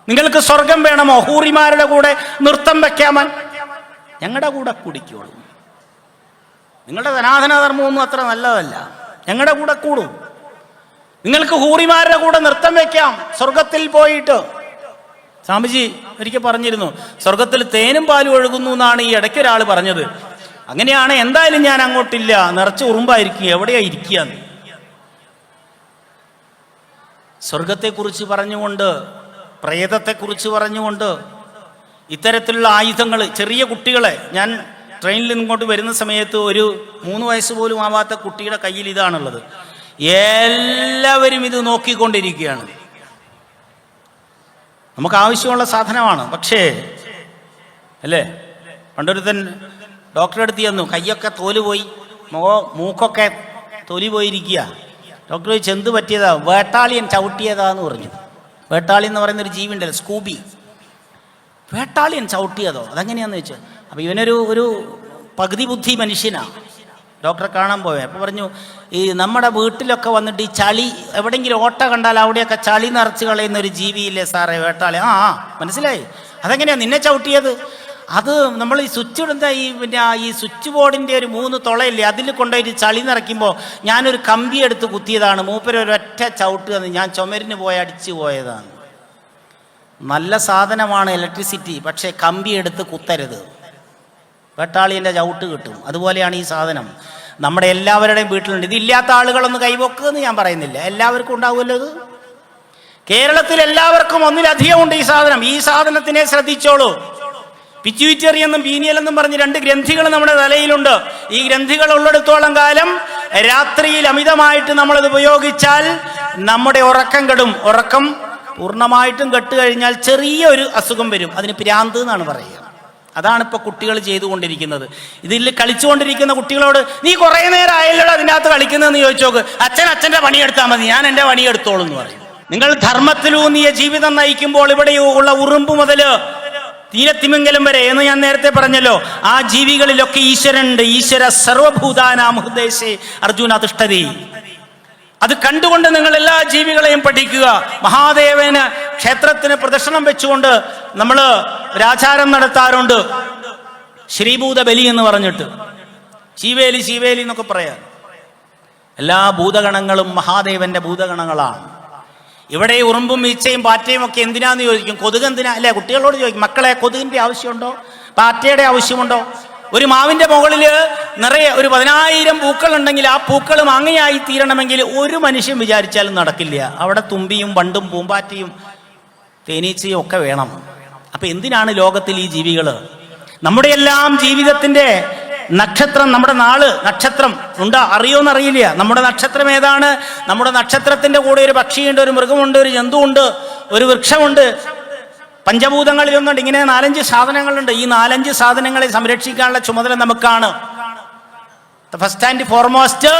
നിങ്ങൾക്ക് സ്വർഗം വേണമോ? ഹൂറിമാരുടെ കൂടെ നൃത്തം വെക്കാമൻ ഞങ്ങളുടെ കൂടെ കുടിക്കോളൂ. നിങ്ങളുടെ സനാതന ധർമ്മമൊന്നും അത്ര നല്ലതല്ല, ഞങ്ങളുടെ കൂടെ കൂടും. നിങ്ങൾക്ക് ഹൂറിമാരുടെ കൂടെ നൃത്തം വെക്കാം സ്വർഗത്തിൽ പോയിട്ട്. സ്വാമിജി ഒരിക്കൽ പറഞ്ഞിരുന്നു, സ്വർഗത്തിൽ തേനും പാലും ഒഴുകുന്നു എന്നാണ് ഈ ഇടയ്ക്ക് ഒരാൾ പറഞ്ഞത്. അങ്ങനെയാണ് എന്തായാലും ഞാൻ അങ്ങോട്ടില്ല, നിറച്ച് ഉറുമ്പായിരിക്കും, എവിടെയാ ഇരിക്കുകയെന്ന്. സ്വർഗത്തെക്കുറിച്ച് പറഞ്ഞുകൊണ്ട്, പ്രേതത്തെക്കുറിച്ച് പറഞ്ഞുകൊണ്ട് ഇത്തരത്തിലുള്ള ആയുധങ്ങൾ ചെറിയ കുട്ടികളെ, ഞാൻ ട്രെയിനിൽ ഇങ്ങോട്ട് വരുന്ന സമയത്ത് ഒരു 3 വയസ്സ് പോലും ആവാത്ത കുട്ടിയുടെ കയ്യിൽ ഇതാണുള്ളത്. എല്ലാവരും ഇത് നോക്കിക്കൊണ്ടിരിക്കുകയാണ്. നമുക്ക് ആവശ്യമുള്ള സാധനമാണ്. പക്ഷേ അല്ലേ, പണ്ടൊരുത്തൻ ഡോക്ടറെ അടുത്ത് ചെന്നു, കയ്യൊക്കെ തോല് പോയി, മൂക്കൊക്കെ തൊലി പോയിരിക്കുക. ഡോക്ടർ ചോദിച്ചു എന്ത് പറ്റിയതാ? വേട്ടാളിയൻ ചവിട്ടിയതാന്ന് പറഞ്ഞു. വേട്ടാളി എന്ന് പറയുന്നൊരു ജീവി ഉണ്ടല്ലോ, സ്കൂബി. വേട്ടാളിയൻ ചവിട്ടിയതോ? അതെങ്ങനെയാന്ന് ചോദിച്ചു. അപ്പോൾ ഇവനൊരു പകുതി ബുദ്ധി മനുഷ്യനാണ്. ഡോക്ടറെ കാണാൻ പോയത്. അപ്പോൾ പറഞ്ഞു, ഈ നമ്മുടെ വീട്ടിലൊക്കെ വന്നിട്ട് ഈ ചളി എവിടെയെങ്കിലും ഓട്ട കണ്ടാൽ അവിടെയൊക്കെ ചളി നിറച്ച് കളയുന്ന ഒരു ജീവിയില്ലേ സാറേ, വേട്ടാളി. ആ മനസ്സിലായി. അതെങ്ങനെയാണ് നിന്നെ ചവിട്ടിയത്? അത് നമ്മൾ ഈ സ്വിച്ച് ഇടുന്ന ഈ സ്വിച്ച് ബോർഡിൻ്റെ ഒരു 3 തുളയില്ലേ, അതിൽ കൊണ്ടുപോയിട്ട് ചളി നിറയ്ക്കുമ്പോൾ ഞാനൊരു കമ്പി എടുത്ത് കുത്തിയതാണ്. മൂപ്പരൊരൊറ്റ ചവിട്ട് തന്ന് ഞാൻ ചുമരിന് പോയി അടിച്ചു പോയതാണ്. നല്ല സാധനമാണ് ഇലക്ട്രിസിറ്റി, പക്ഷേ കമ്പി എടുത്ത് കുത്തരുത്, വെട്ടാളിൻ്റെ ചവിട്ട് കിട്ടും. അതുപോലെയാണ് ഈ സാധനം. നമ്മുടെ എല്ലാവരുടെയും വീട്ടിലുണ്ട്. ഇതില്ലാത്ത ആളുകളൊന്ന് കൈവെക്കുമെന്ന് ഞാൻ പറയുന്നില്ല, എല്ലാവർക്കും ഉണ്ടാവുമല്ലോ ഇത്. കേരളത്തിൽ എല്ലാവർക്കും ഒന്നിലധികം ഉണ്ട് ഈ സാധനം. ഈ സാധനത്തിനെ ശ്രദ്ധിച്ചോളൂ. പിറ്റ്യൂറ്ററി എന്നും പീനിയൽ എന്നും പറഞ്ഞ് 2 ഗ്രന്ഥികൾ നമ്മുടെ തലയിലുണ്ട്. ഈ ഗ്രന്ഥികൾ ഉള്ളിടത്തോളം കാലം രാത്രിയിൽ അമിതമായിട്ട് നമ്മളത് ഉപയോഗിച്ചാൽ നമ്മുടെ ഉറക്കം കെടും. ഉറക്കം പൂർണ്ണമായിട്ടും കെട്ട് കഴിഞ്ഞാൽ ചെറിയൊരു അസുഖം വരും. അതിന് ഭ്രാന്ത് എന്നാണ് പറയുക. അതാണ് ഇപ്പോൾ കുട്ടികൾ ചെയ്തുകൊണ്ടിരിക്കുന്നത്. ഇതിൽ കളിച്ചുകൊണ്ടിരിക്കുന്ന കുട്ടികളോട് നീ കുറേ നേരം ആയല്ലോ അതിൻ്റെ അകത്ത് കളിക്കുന്നതെന്ന് ചോദിച്ചു നോക്ക്. അച്ഛൻ്റെ പണിയെടുത്താൽ മതി, ഞാൻ എൻ്റെ പണിയെടുത്തോളൂ എന്ന് പറയും. നിങ്ങൾ ധർമ്മത്തിലൂന്നിയ ജീവിതം നയിക്കുമ്പോൾ ഇവിടെ ഉള്ള ഉറുമ്പ് മുതൽ തീരത്തിമിംഗലം വരെ എന്ന് ഞാൻ നേരത്തെ പറഞ്ഞല്ലോ, ആ ജീവികളിലൊക്കെ ഈശ്വരനുണ്ട്. ഈശ്വര സർവഭൂതാനാം ഹൃദയേ അർജുന തിഷ്ഠതി. അത് കണ്ടുകൊണ്ട് നിങ്ങൾ എല്ലാ ജീവികളെയും പഠിക്കുക. മഹാദേവന് ക്ഷേത്രത്തിന് പ്രദക്ഷിണം വെച്ചുകൊണ്ട് നമ്മൾ ഒരാചാരം നടത്താറുണ്ട്, ശ്രീഭൂത ബലി എന്ന് പറഞ്ഞിട്ട്. ശിവേലി ശിവേലി എന്നൊക്കെ പറയാം. എല്ലാ ഭൂതഗണങ്ങളും മഹാദേവന്റെ ഭൂതഗണങ്ങളാണ്. ഇവിടെ ഉറുമ്പും ഈച്ചയും പാറ്റയും ഒക്കെ എന്തിനാന്ന് ചോദിക്കും. കൊതുക് എന്തിനാ അല്ലെ, കുട്ടികളോട് ചോദിക്കും, മക്കളെ കൊതുകിന്റെ ആവശ്യമുണ്ടോ, പാറ്റയുടെ ആവശ്യമുണ്ടോ? ഒരു മാവിന്റെ മുകളിൽ നിറയെ ഒരു 10,000 പൂക്കൾ ഉണ്ടെങ്കിൽ ആ പൂക്കൾ മാങ്ങയായി തീരണമെങ്കിൽ ഒരു മനുഷ്യൻ വിചാരിച്ചാലും നടക്കില്ല. അവിടെ തുമ്പിയും വണ്ടും പൂമ്പാറ്റയും തേനീച്ചയും ഒക്കെ വേണം. അപ്പൊ എന്തിനാണ് ലോകത്തിൽ ഈ ജീവികൾ? നമ്മുടെ എല്ലാം ജീവിതത്തിൻ്റെ നക്ഷത്രം, നമ്മുടെ നാള് നക്ഷത്രം ഉണ്ടാ അറിയോന്നറിയില്ല. നമ്മുടെ നക്ഷത്രം ഏതാണ്? നമ്മുടെ നക്ഷത്രത്തിൻ്റെ കൂടെ ഒരു പക്ഷിയുണ്ട്, ഒരു മൃഗമുണ്ട്, ഒരു ജന്തുവുണ്ട്, ഒരു വൃക്ഷമുണ്ട്, പഞ്ചഭൂതങ്ങളിലൊന്നുണ്ട്. ഇങ്ങനെ 4-5 സാധനങ്ങളുണ്ട്. ഈ 4-5 സാധനങ്ങളെ സംരക്ഷിക്കാനുള്ള ചുമതല നമുക്കാണ്. First and foremost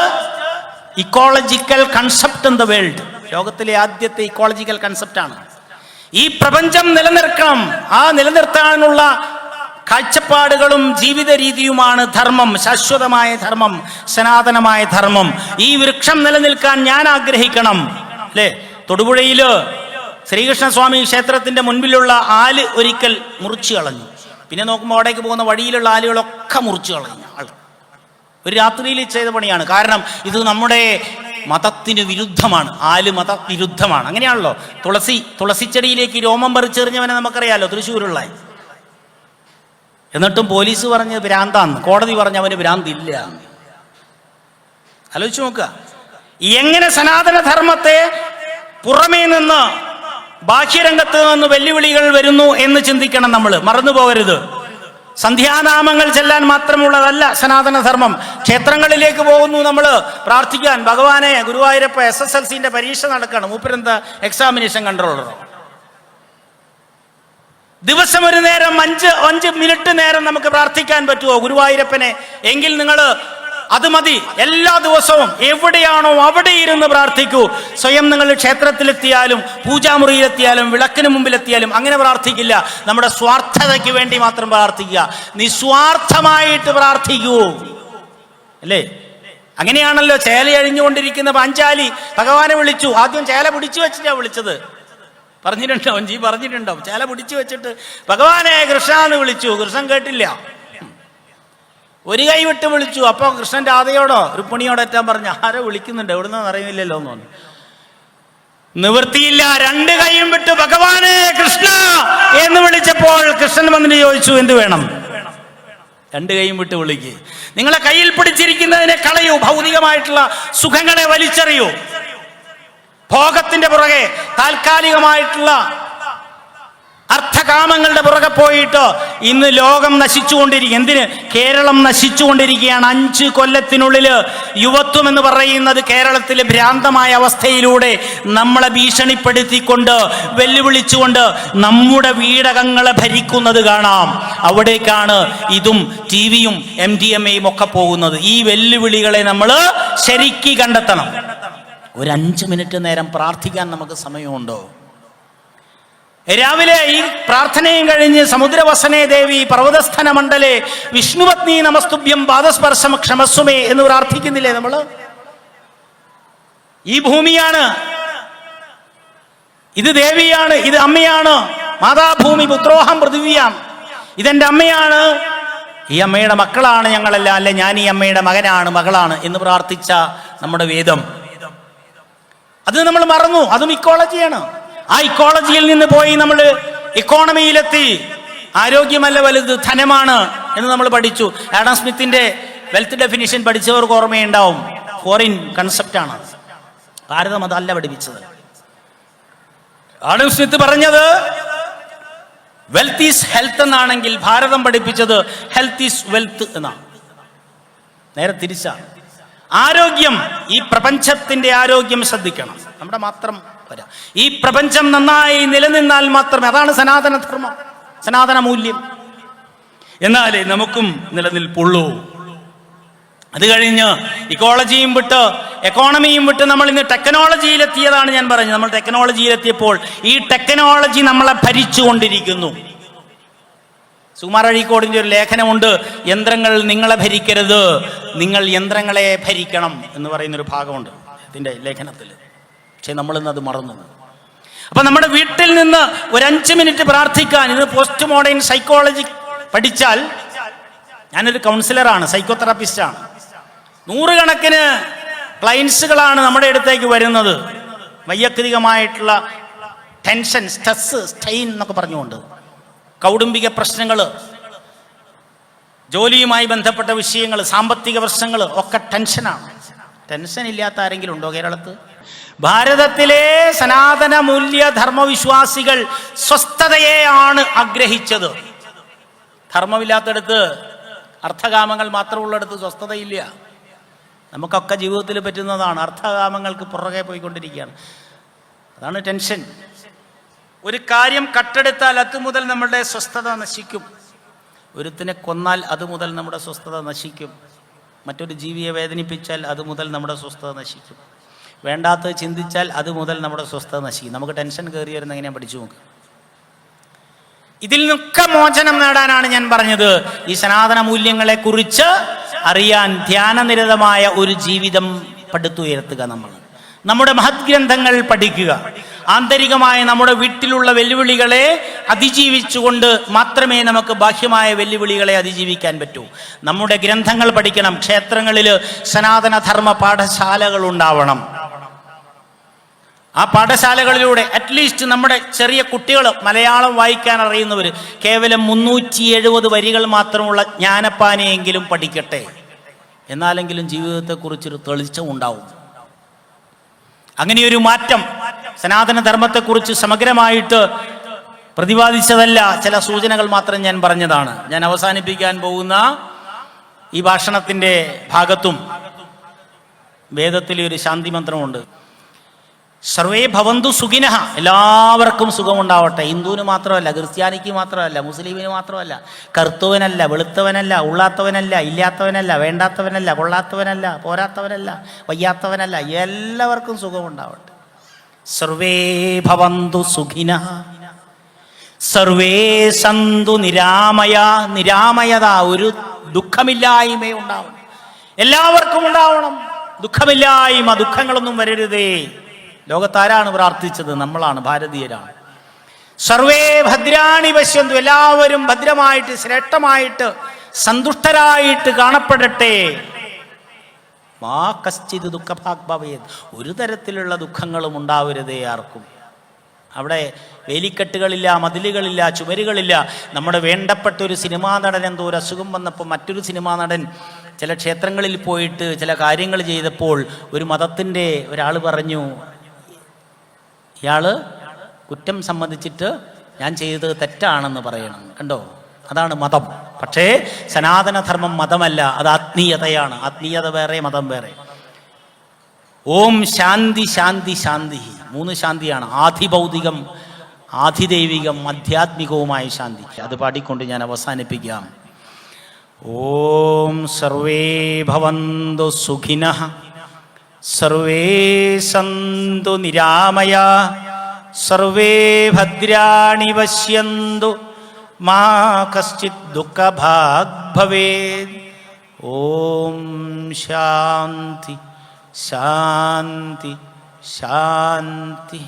ecological concept in the world. ലോകത്തിലെ ആദ്യത്തെ ഇക്കോളജിക്കൽ കൺസെപ്റ്റാണ്. ഈ പ്രപഞ്ചം നിലനിർത്തണം. ആ നിലനിർത്താനുള്ള കാഴ്ചപ്പാടുകളും ജീവിത രീതിയുമാണ് ധർമ്മം, ശാശ്വതമായ ധർമ്മം, സനാതനമായ ധർമ്മം. ഈ വൃക്ഷം നിലനിൽക്കാൻ ഞാൻ ആഗ്രഹിക്കണം, അല്ലേ? തൊടുപുഴയില് ശ്രീകൃഷ്ണസ്വാമി ക്ഷേത്രത്തിന്റെ മുൻപിലുള്ള ആല് ഒരിക്കൽ മുറിച്ചു കളഞ്ഞു. പിന്നെ നോക്കുമ്പോൾ അവിടേക്ക് പോകുന്ന വഴിയിലുള്ള ആലുകളൊക്കെ മുറിച്ചു കളഞ്ഞു ആൾ. ഒരു രാത്രിയിൽ ചെയ്ത പണിയാണ്. കാരണം ഇത് നമ്മുടെ മതത്തിന് വിരുദ്ധമാണ്. ആല് മതവിരുദ്ധമാണ്. അങ്ങനെയാണല്ലോ. തുളസിച്ചെടിയിലേക്ക് രോമം പറിച്ചെറിഞ്ഞവനെ നമുക്കറിയാലോ, തൃശ്ശൂരുള്ള. എന്നിട്ടും പോലീസ് പറഞ്ഞ് ഭ്രാന്താന്ന്, കോടതി പറഞ്ഞ് അവന് ഭ്രാന്തില്ല. ആലോചിച്ച് നോക്കുക, എങ്ങനെ സനാതനധർമ്മത്തെ പുറമേ നിന്ന് ബാഹ്യരംഗത്ത് നിന്ന് വെല്ലുവിളികൾ വരുന്നു എന്ന് ചിന്തിക്കണം. നമ്മൾ മറന്നു പോകരുത്. സന്ധ്യാനാമങ്ങൾ ചെല്ലാൻ മാത്രമുള്ളതല്ല സനാതനധർമ്മം. ക്ഷേത്രങ്ങളിലേക്ക് പോകുന്നു നമ്മൾ പ്രാർത്ഥിക്കാൻ. ഭഗവാനെ, ഗുരുവായൂരപ്പ SSLCന്റെ പരീക്ഷ നടക്കണം, മൂപ്പരെന്താ എക്സാമിനേഷൻ കൺട്രോളറോ? ദിവസം ഒരു നേരം 5 മിനിറ്റ് നേരം നമുക്ക് പ്രാർത്ഥിക്കാൻ പറ്റുമോ ഗുരുവായൂരപ്പനെ? എങ്കിൽ നിങ്ങൾ അത് മതി. എല്ലാ ദിവസവും എവിടെയാണോ അവിടെ ഇരുന്ന് പ്രാർത്ഥിക്കൂ. സ്വയം നിങ്ങൾ ക്ഷേത്രത്തിലെത്തിയാലും പൂജാമുറിയിലെത്തിയാലും വിളക്കിന് മുമ്പിലെത്തിയാലും അങ്ങനെ പ്രാർത്ഥിക്കില്ല. നമ്മുടെ സ്വാർത്ഥതയ്ക്ക് വേണ്ടി മാത്രം പ്രാർത്ഥിക്കുക. നിസ്വാർത്ഥമായിട്ട് പ്രാർത്ഥിക്കൂ, അല്ലേ? അങ്ങനെയാണല്ലോ ചേല അഴിഞ്ഞുകൊണ്ടിരിക്കുന്ന പാഞ്ചാലി ഭഗവാനെ വിളിച്ചു. ആദ്യം ചേല പിടിച്ചു വെച്ചിട്ടാ വിളിച്ചത്. പറഞ്ഞിട്ടുണ്ടാവും. ചേല പിടിച്ചു വെച്ചിട്ട് ഭഗവാനെ കൃഷ്ണ എന്ന് വിളിച്ചു. കൃഷ്ണൻ കേട്ടില്ല. ഒരു കൈ വിട്ട് വിളിച്ചു. അപ്പോൾ കൃഷ്ണൻ രാധയോടോ രുക്മിണിയോടോ എത്താൻ പറഞ്ഞു. ആരോ വിളിക്കുന്നുണ്ട്, എവിടുന്ന് അറിയില്ലല്ലോ എന്ന് പറഞ്ഞു. നിവൃത്തിയില്ല, 2 കൈയും വിട്ട് ഭഗവാനെ കൃഷ്ണ എന്ന് വിളിച്ചപ്പോൾ കൃഷ്ണൻ വന്നിട്ട് ചോദിച്ചു, എന്ത് വേണം? 2 കൈയും വിട്ട് വിളിക്കുക. നിങ്ങളെ കയ്യിൽ പിടിച്ചിരിക്കുന്നതിനെ കളയൂ. ഭൗതികമായിട്ടുള്ള സുഖങ്ങളെ വലിച്ചെറിയൂ. ഭോഗത്തിന്റെ പുറകെ, താൽക്കാലികമായിട്ടുള്ള അർത്ഥകാമങ്ങളുടെ പുറകെ പോയിട്ട് ഇന്ന് ലോകം നശിച്ചുകൊണ്ടിരിക്കുക. എന്തിന്? കേരളം നശിച്ചുകൊണ്ടിരിക്കുകയാണ്. 5 കൊല്ലത്തിനുള്ളിൽ യുവത്വം എന്ന് പറയുന്നത് കേരളത്തിലെ ഭ്രാന്തമായ അവസ്ഥയിലൂടെ നമ്മളെ ഭീഷണിപ്പെടുത്തിക്കൊണ്ട്, വെല്ലുവിളിച്ചുകൊണ്ട് നമ്മുടെ വീടകങ്ങളെ ഭരിക്കുന്നത് കാണാം. അവിടേക്കാണ് ഇതും TV-യും MDMA-യും ഒക്കെ പോകുന്നത്. ഈ വെല്ലുവിളികളെ നമ്മൾ ശരിക്ക് കണ്ടെത്തണം. ഒരു 5 മിനിറ്റ് നേരം പ്രാർത്ഥിക്കാൻ നമുക്ക് സമയമുണ്ടോ? രാവിലെ ഈ പ്രാർത്ഥനയും കഴിഞ്ഞ് സമുദ്രവസനേ ദേവി പർവ്വതസ്ഥന മണ്ഡലേ വിഷ്ണുപത്നി നമസ്തുഭ്യം പാദസ്പർശം ക്ഷമസ്വമേ എന്ന് പ്രാർത്ഥിക്കുന്നില്ലേ നമ്മൾ? ഈ ഭൂമിയാണ്, ഇത് ദേവിയാണ്, ഇത് അമ്മയാണ്. മാതാഭൂമി പുത്രോഹം പൃഥിവിയാം. ഇതെന്റെ അമ്മയാണ്, ഈ അമ്മയുടെ മക്കളാണ് ഞങ്ങളെല്ലാം, അല്ലെ ഞാൻ ഈ അമ്മയുടെ മകനാണ്, മകളാണ് എന്ന് പ്രാർത്ഥിച്ച നമ്മുടെ വേദം, അത് നമ്മൾ മറന്നു. അതും ഇക്കോളജിയാണ്. ആ ഇക്കോളജിയിൽ നിന്ന് പോയി നമ്മൾ ഇക്കോണമിയിലെത്തി. ആരോഗ്യമല്ല വലുത്, ധനമാണ് എന്ന് നമ്മൾ പഠിച്ചു. ആഡം സ്മിത്തിന്റെ വെൽത്ത് ഡെഫിനിഷൻ പഠിച്ചവർക്ക് ഓർമ്മയുണ്ടാവും. ഫോറിൻ കൺസെപ്റ്റാണ്, ഭാരതം അതല്ല പഠിപ്പിച്ചത്. ആഡം സ്മിത്ത് പറഞ്ഞത് വെൽത്ത് ഈസ് ഹെൽത്ത് എന്നാണെങ്കിൽ ഭാരതം പഠിപ്പിച്ചത് ഹെൽത്ത് ഈസ് വെൽത്ത് എന്നാണ്. നേരെ തിരിച്ചാണ്. ആരോഗ്യം, ഈ പ്രപഞ്ചത്തിന്റെ ആരോഗ്യം ശ്രദ്ധിക്കണം. നമ്മുടെ മാത്രം വരാം. ഈ പ്രപഞ്ചം നന്നായി നിലനിന്നാൽ മാത്രമേ, അതാണ് സനാതനധർമ്മം, സനാതന മൂല്യം. എന്നാലേ നമുക്കും നിലനിൽപ്പുള്ളൂ. അത് കഴിഞ്ഞ് ഇക്കോളജിയും വിട്ട് എക്കോണമിയും വിട്ട് നമ്മൾ ഇന്ന് ടെക്നോളജിയിലെത്തിയതാണ് ഞാൻ പറഞ്ഞത്. നമ്മൾ ടെക്നോളജിയിലെത്തിയപ്പോൾ ഈ ടെക്നോളജി നമ്മളെ ഭരിച്ചുകൊണ്ടിരിക്കുന്നു. സുകുമാർ അഴീക്കോടിൻ്റെ ഒരു ലേഖനമുണ്ട്, യന്ത്രങ്ങൾ നിങ്ങളെ ഭരിക്കരുത്, നിങ്ങൾ യന്ത്രങ്ങളെ ഭരിക്കണം എന്ന് പറയുന്നൊരു ഭാഗമുണ്ട് ഇതിൻ്റെ ലേഖനത്തിൽ. പക്ഷെ നമ്മളിന്ന് അത് മറന്നു. അപ്പം നമ്മുടെ വീട്ടിൽ നിന്ന് ഒരു 5 മിനിറ്റ് പ്രാർത്ഥിക്കാൻ, ഇത് പോസ്റ്റ് മോഡേൺ സൈക്കോളജി പഠിച്ചാൽ, ഞാനൊരു കൗൺസിലറാണ്, സൈക്കോതെറാപ്പിസ്റ്റാണ്. 100 കണക്കിന് ക്ലയൻസുകളാണ് നമ്മുടെ അടുത്തേക്ക് വരുന്നത്. വൈയക്തികമായിട്ടുള്ള ടെൻഷൻ, സ്ട്രെസ്, സ്ട്രെയിൻ എന്നൊക്കെ പറഞ്ഞുകൊണ്ട്, കൗടുംബിക പ്രശ്നങ്ങൾ, ജോലിയുമായി ബന്ധപ്പെട്ട വിഷയങ്ങൾ, സാമ്പത്തിക പ്രശ്നങ്ങൾ ഒക്കെ ടെൻഷനാണ്. ടെൻഷൻ ഇല്ലാത്ത ആരെങ്കിലും ഉണ്ടോ കേരളത്തിൽ? ഭാരതത്തിലെ സനാതന മൂല്യ ധർമ്മവിശ്വാസികൾ സ്വസ്ഥതയെയാണ് ആഗ്രഹിച്ചത്. ധർമ്മമില്ലാത്തടത്ത്, അർത്ഥകാമങ്ങൾ മാത്രമുള്ളിടത്ത് സ്വസ്ഥതയില്ല. നമുക്കൊക്കെ ജീവിതത്തിൽ പറ്റുന്നതാണ്. അർത്ഥകാമങ്ങൾക്ക് പുറകെ പോയിക്കൊണ്ടിരിക്കുകയാണ്. അതാണ് ടെൻഷൻ. ഒരു കാര്യം കട്ടെടുത്താൽ അത് മുതൽ നമ്മുടെ സ്വസ്ഥത നശിക്കും. ഒരുത്തിനെ കൊന്നാൽ അത് മുതൽ നമ്മുടെ സ്വസ്ഥത നശിക്കും. മറ്റൊരു ജീവിയെ വേദനിപ്പിച്ചാൽ അത് മുതൽ നമ്മുടെ സ്വസ്ഥത നശിക്കും. വേണ്ടാത്തത് ചിന്തിച്ചാൽ അത് മുതൽ നമ്മുടെ സ്വസ്ഥത നശിക്കും. നമുക്ക് ടെൻഷൻ കയറി വരുന്ന എങ്ങനെയാണ് പഠിച്ചു നോക്ക്. ഇതിൽ നിന്നൊക്കെ മോചനം നേടാനാണ് ഞാൻ പറഞ്ഞത്. ഈ സനാതന മൂല്യങ്ങളെ കുറിച്ച് അറിയാൻ ധ്യാനനിരതമായ ഒരു ജീവിതം പടുത്തുയർത്തുക. നമ്മുടെ മഹത് ഗ്രന്ഥങ്ങൾ പഠിക്കുക. ആന്തരികമായ നമ്മുടെ വീട്ടിലുള്ള വെല്ലുവിളികളെ അതിജീവിച്ചുകൊണ്ട് മാത്രമേ നമുക്ക് ബാഹ്യമായ വെല്ലുവിളികളെ അതിജീവിക്കാൻ പറ്റൂ. നമ്മുടെ ഗ്രന്ഥങ്ങൾ പഠിക്കണം. ക്ഷേത്രങ്ങളിൽ സനാതനധർമ്മ പാഠശാലകൾ ഉണ്ടാവണം. ആ പാഠശാലകളിലൂടെ അറ്റ്ലീസ്റ്റ് നമ്മുടെ ചെറിയ കുട്ടികൾ മലയാളം വായിക്കാൻ അറിയുന്നവർ കേവലം 370 വരികൾ മാത്രമുള്ള ജ്ഞാനപ്പാനയെങ്കിലും പഠിക്കട്ടെ. എന്നാലെങ്കിലും ജീവിതത്തെക്കുറിച്ചൊരു തെളിച്ചം ഉണ്ടാവും. അങ്ങനെയൊരു മാറ്റം സനാതനധർമ്മത്തെക്കുറിച്ച് സമഗ്രമായിട്ട് പ്രതിപാദിച്ചതല്ല, ചില സൂചനകൾ മാത്രം ഞാൻ പറഞ്ഞതാണ്. ഞാൻ അവസാനിപ്പിക്കാൻ പോകുന്ന ഈ ഭാഷണത്തിൻ്റെ ഭാഗത്തും വേദത്തിലെ ഒരു ശാന്തി മന്ത്രമുണ്ട്. സർവേ ഭവന്തു സുഖിനഃ, എല്ലാവർക്കും സുഖമുണ്ടാവട്ടെ. ഹിന്ദുവിന് മാത്രമല്ല, ക്രിസ്ത്യാനിക്ക് മാത്രമല്ല, മുസ്ലിമിന് മാത്രമല്ല, കറുത്തവനല്ല, വെളുത്തവനല്ല, ഉള്ളാത്തവനല്ല, ഇല്ലാത്തവനല്ല, വേണ്ടാത്തവനല്ല, കൊള്ളാത്തവനല്ല, പോരാത്തവനല്ല, വയ്യാത്തവനല്ല, എല്ലാവർക്കും സുഖമുണ്ടാവട്ടെ. സർവേ ഭവന്തു സുഖിനഃ സർവേ സന്തു നിരാമയ. നിരാമയത, ഒരു ദുഃഖമില്ലായ്മ ഉണ്ടാവണം. എല്ലാവർക്കും ഉണ്ടാവണം ദുഃഖമില്ലായ്മ. ദുഃഖങ്ങളൊന്നും വരരുതേ. ലോകത്താരാണ് പ്രാർത്ഥിച്ചത്? നമ്മളാണ്, ഭാരതീയരാണ്. സർവേ ഭദ്രാണി പശ്യന്തു, എല്ലാവരും ഭദ്രമായിട്ട് ശ്രേഷ്ഠമായിട്ട് സന്തുഷ്ടരായിട്ട് കാണപ്പെടട്ടെ. മാ കശ്ചിത് ദുഃഖഭാഗ് ഭവേത്, ഒരു തരത്തിലുള്ള ദുഃഖങ്ങളും ഉണ്ടാവരുതേ ആർക്കും. അവിടെ വേലിക്കെട്ടുകളില്ല, മതിലുകളില്ല, ചുമരുകളില്ല. നമ്മുടെ വേണ്ടപ്പെട്ട ഒരു സിനിമാ നടൻ എന്തോ ഒരു അസുഖം വന്നപ്പോൾ മറ്റൊരു സിനിമാ നടൻ ചില ക്ഷേത്രങ്ങളിൽ പോയിട്ട് ചില കാര്യങ്ങൾ ചെയ്തപ്പോൾ ഒരു മതത്തിൻ്റെ ഒരാൾ പറഞ്ഞു, ഇയാൾ കുറ്റം സമ്മതിച്ചിട്ട് ഞാൻ ചെയ്തത് തെറ്റാണെന്ന് പറയണം. കണ്ടോ, അതാണ് മതം. പക്ഷേ സനാതനധർമ്മം മതമല്ല, അത് ആത്മീയതയാണ്. ആത്മീയത വേറെ, മതം വേറെ. ഓം ശാന്തി ശാന്തി ശാന്തി, 3 ശാന്തിയാണ്. ആധിഭൗതികം, ആധിദൈവികം, ആധ്യാത്മികവുമായ ശാന്തി. അത് പാടിക്കൊണ്ട് ഞാൻ അവസാനിപ്പിക്കാം. ഓം സർവേ ഭവന്തു സുഖിനഃ സർവേ സന്തു നിരാമയ സർവേ ഭദ്രാണി പശ്യന്തു മാ കശ്ചിത് ദുഃഖഭാഗ് ഭവേത്. ഓം ശാന്തി ശാന്തി ശാന്തി.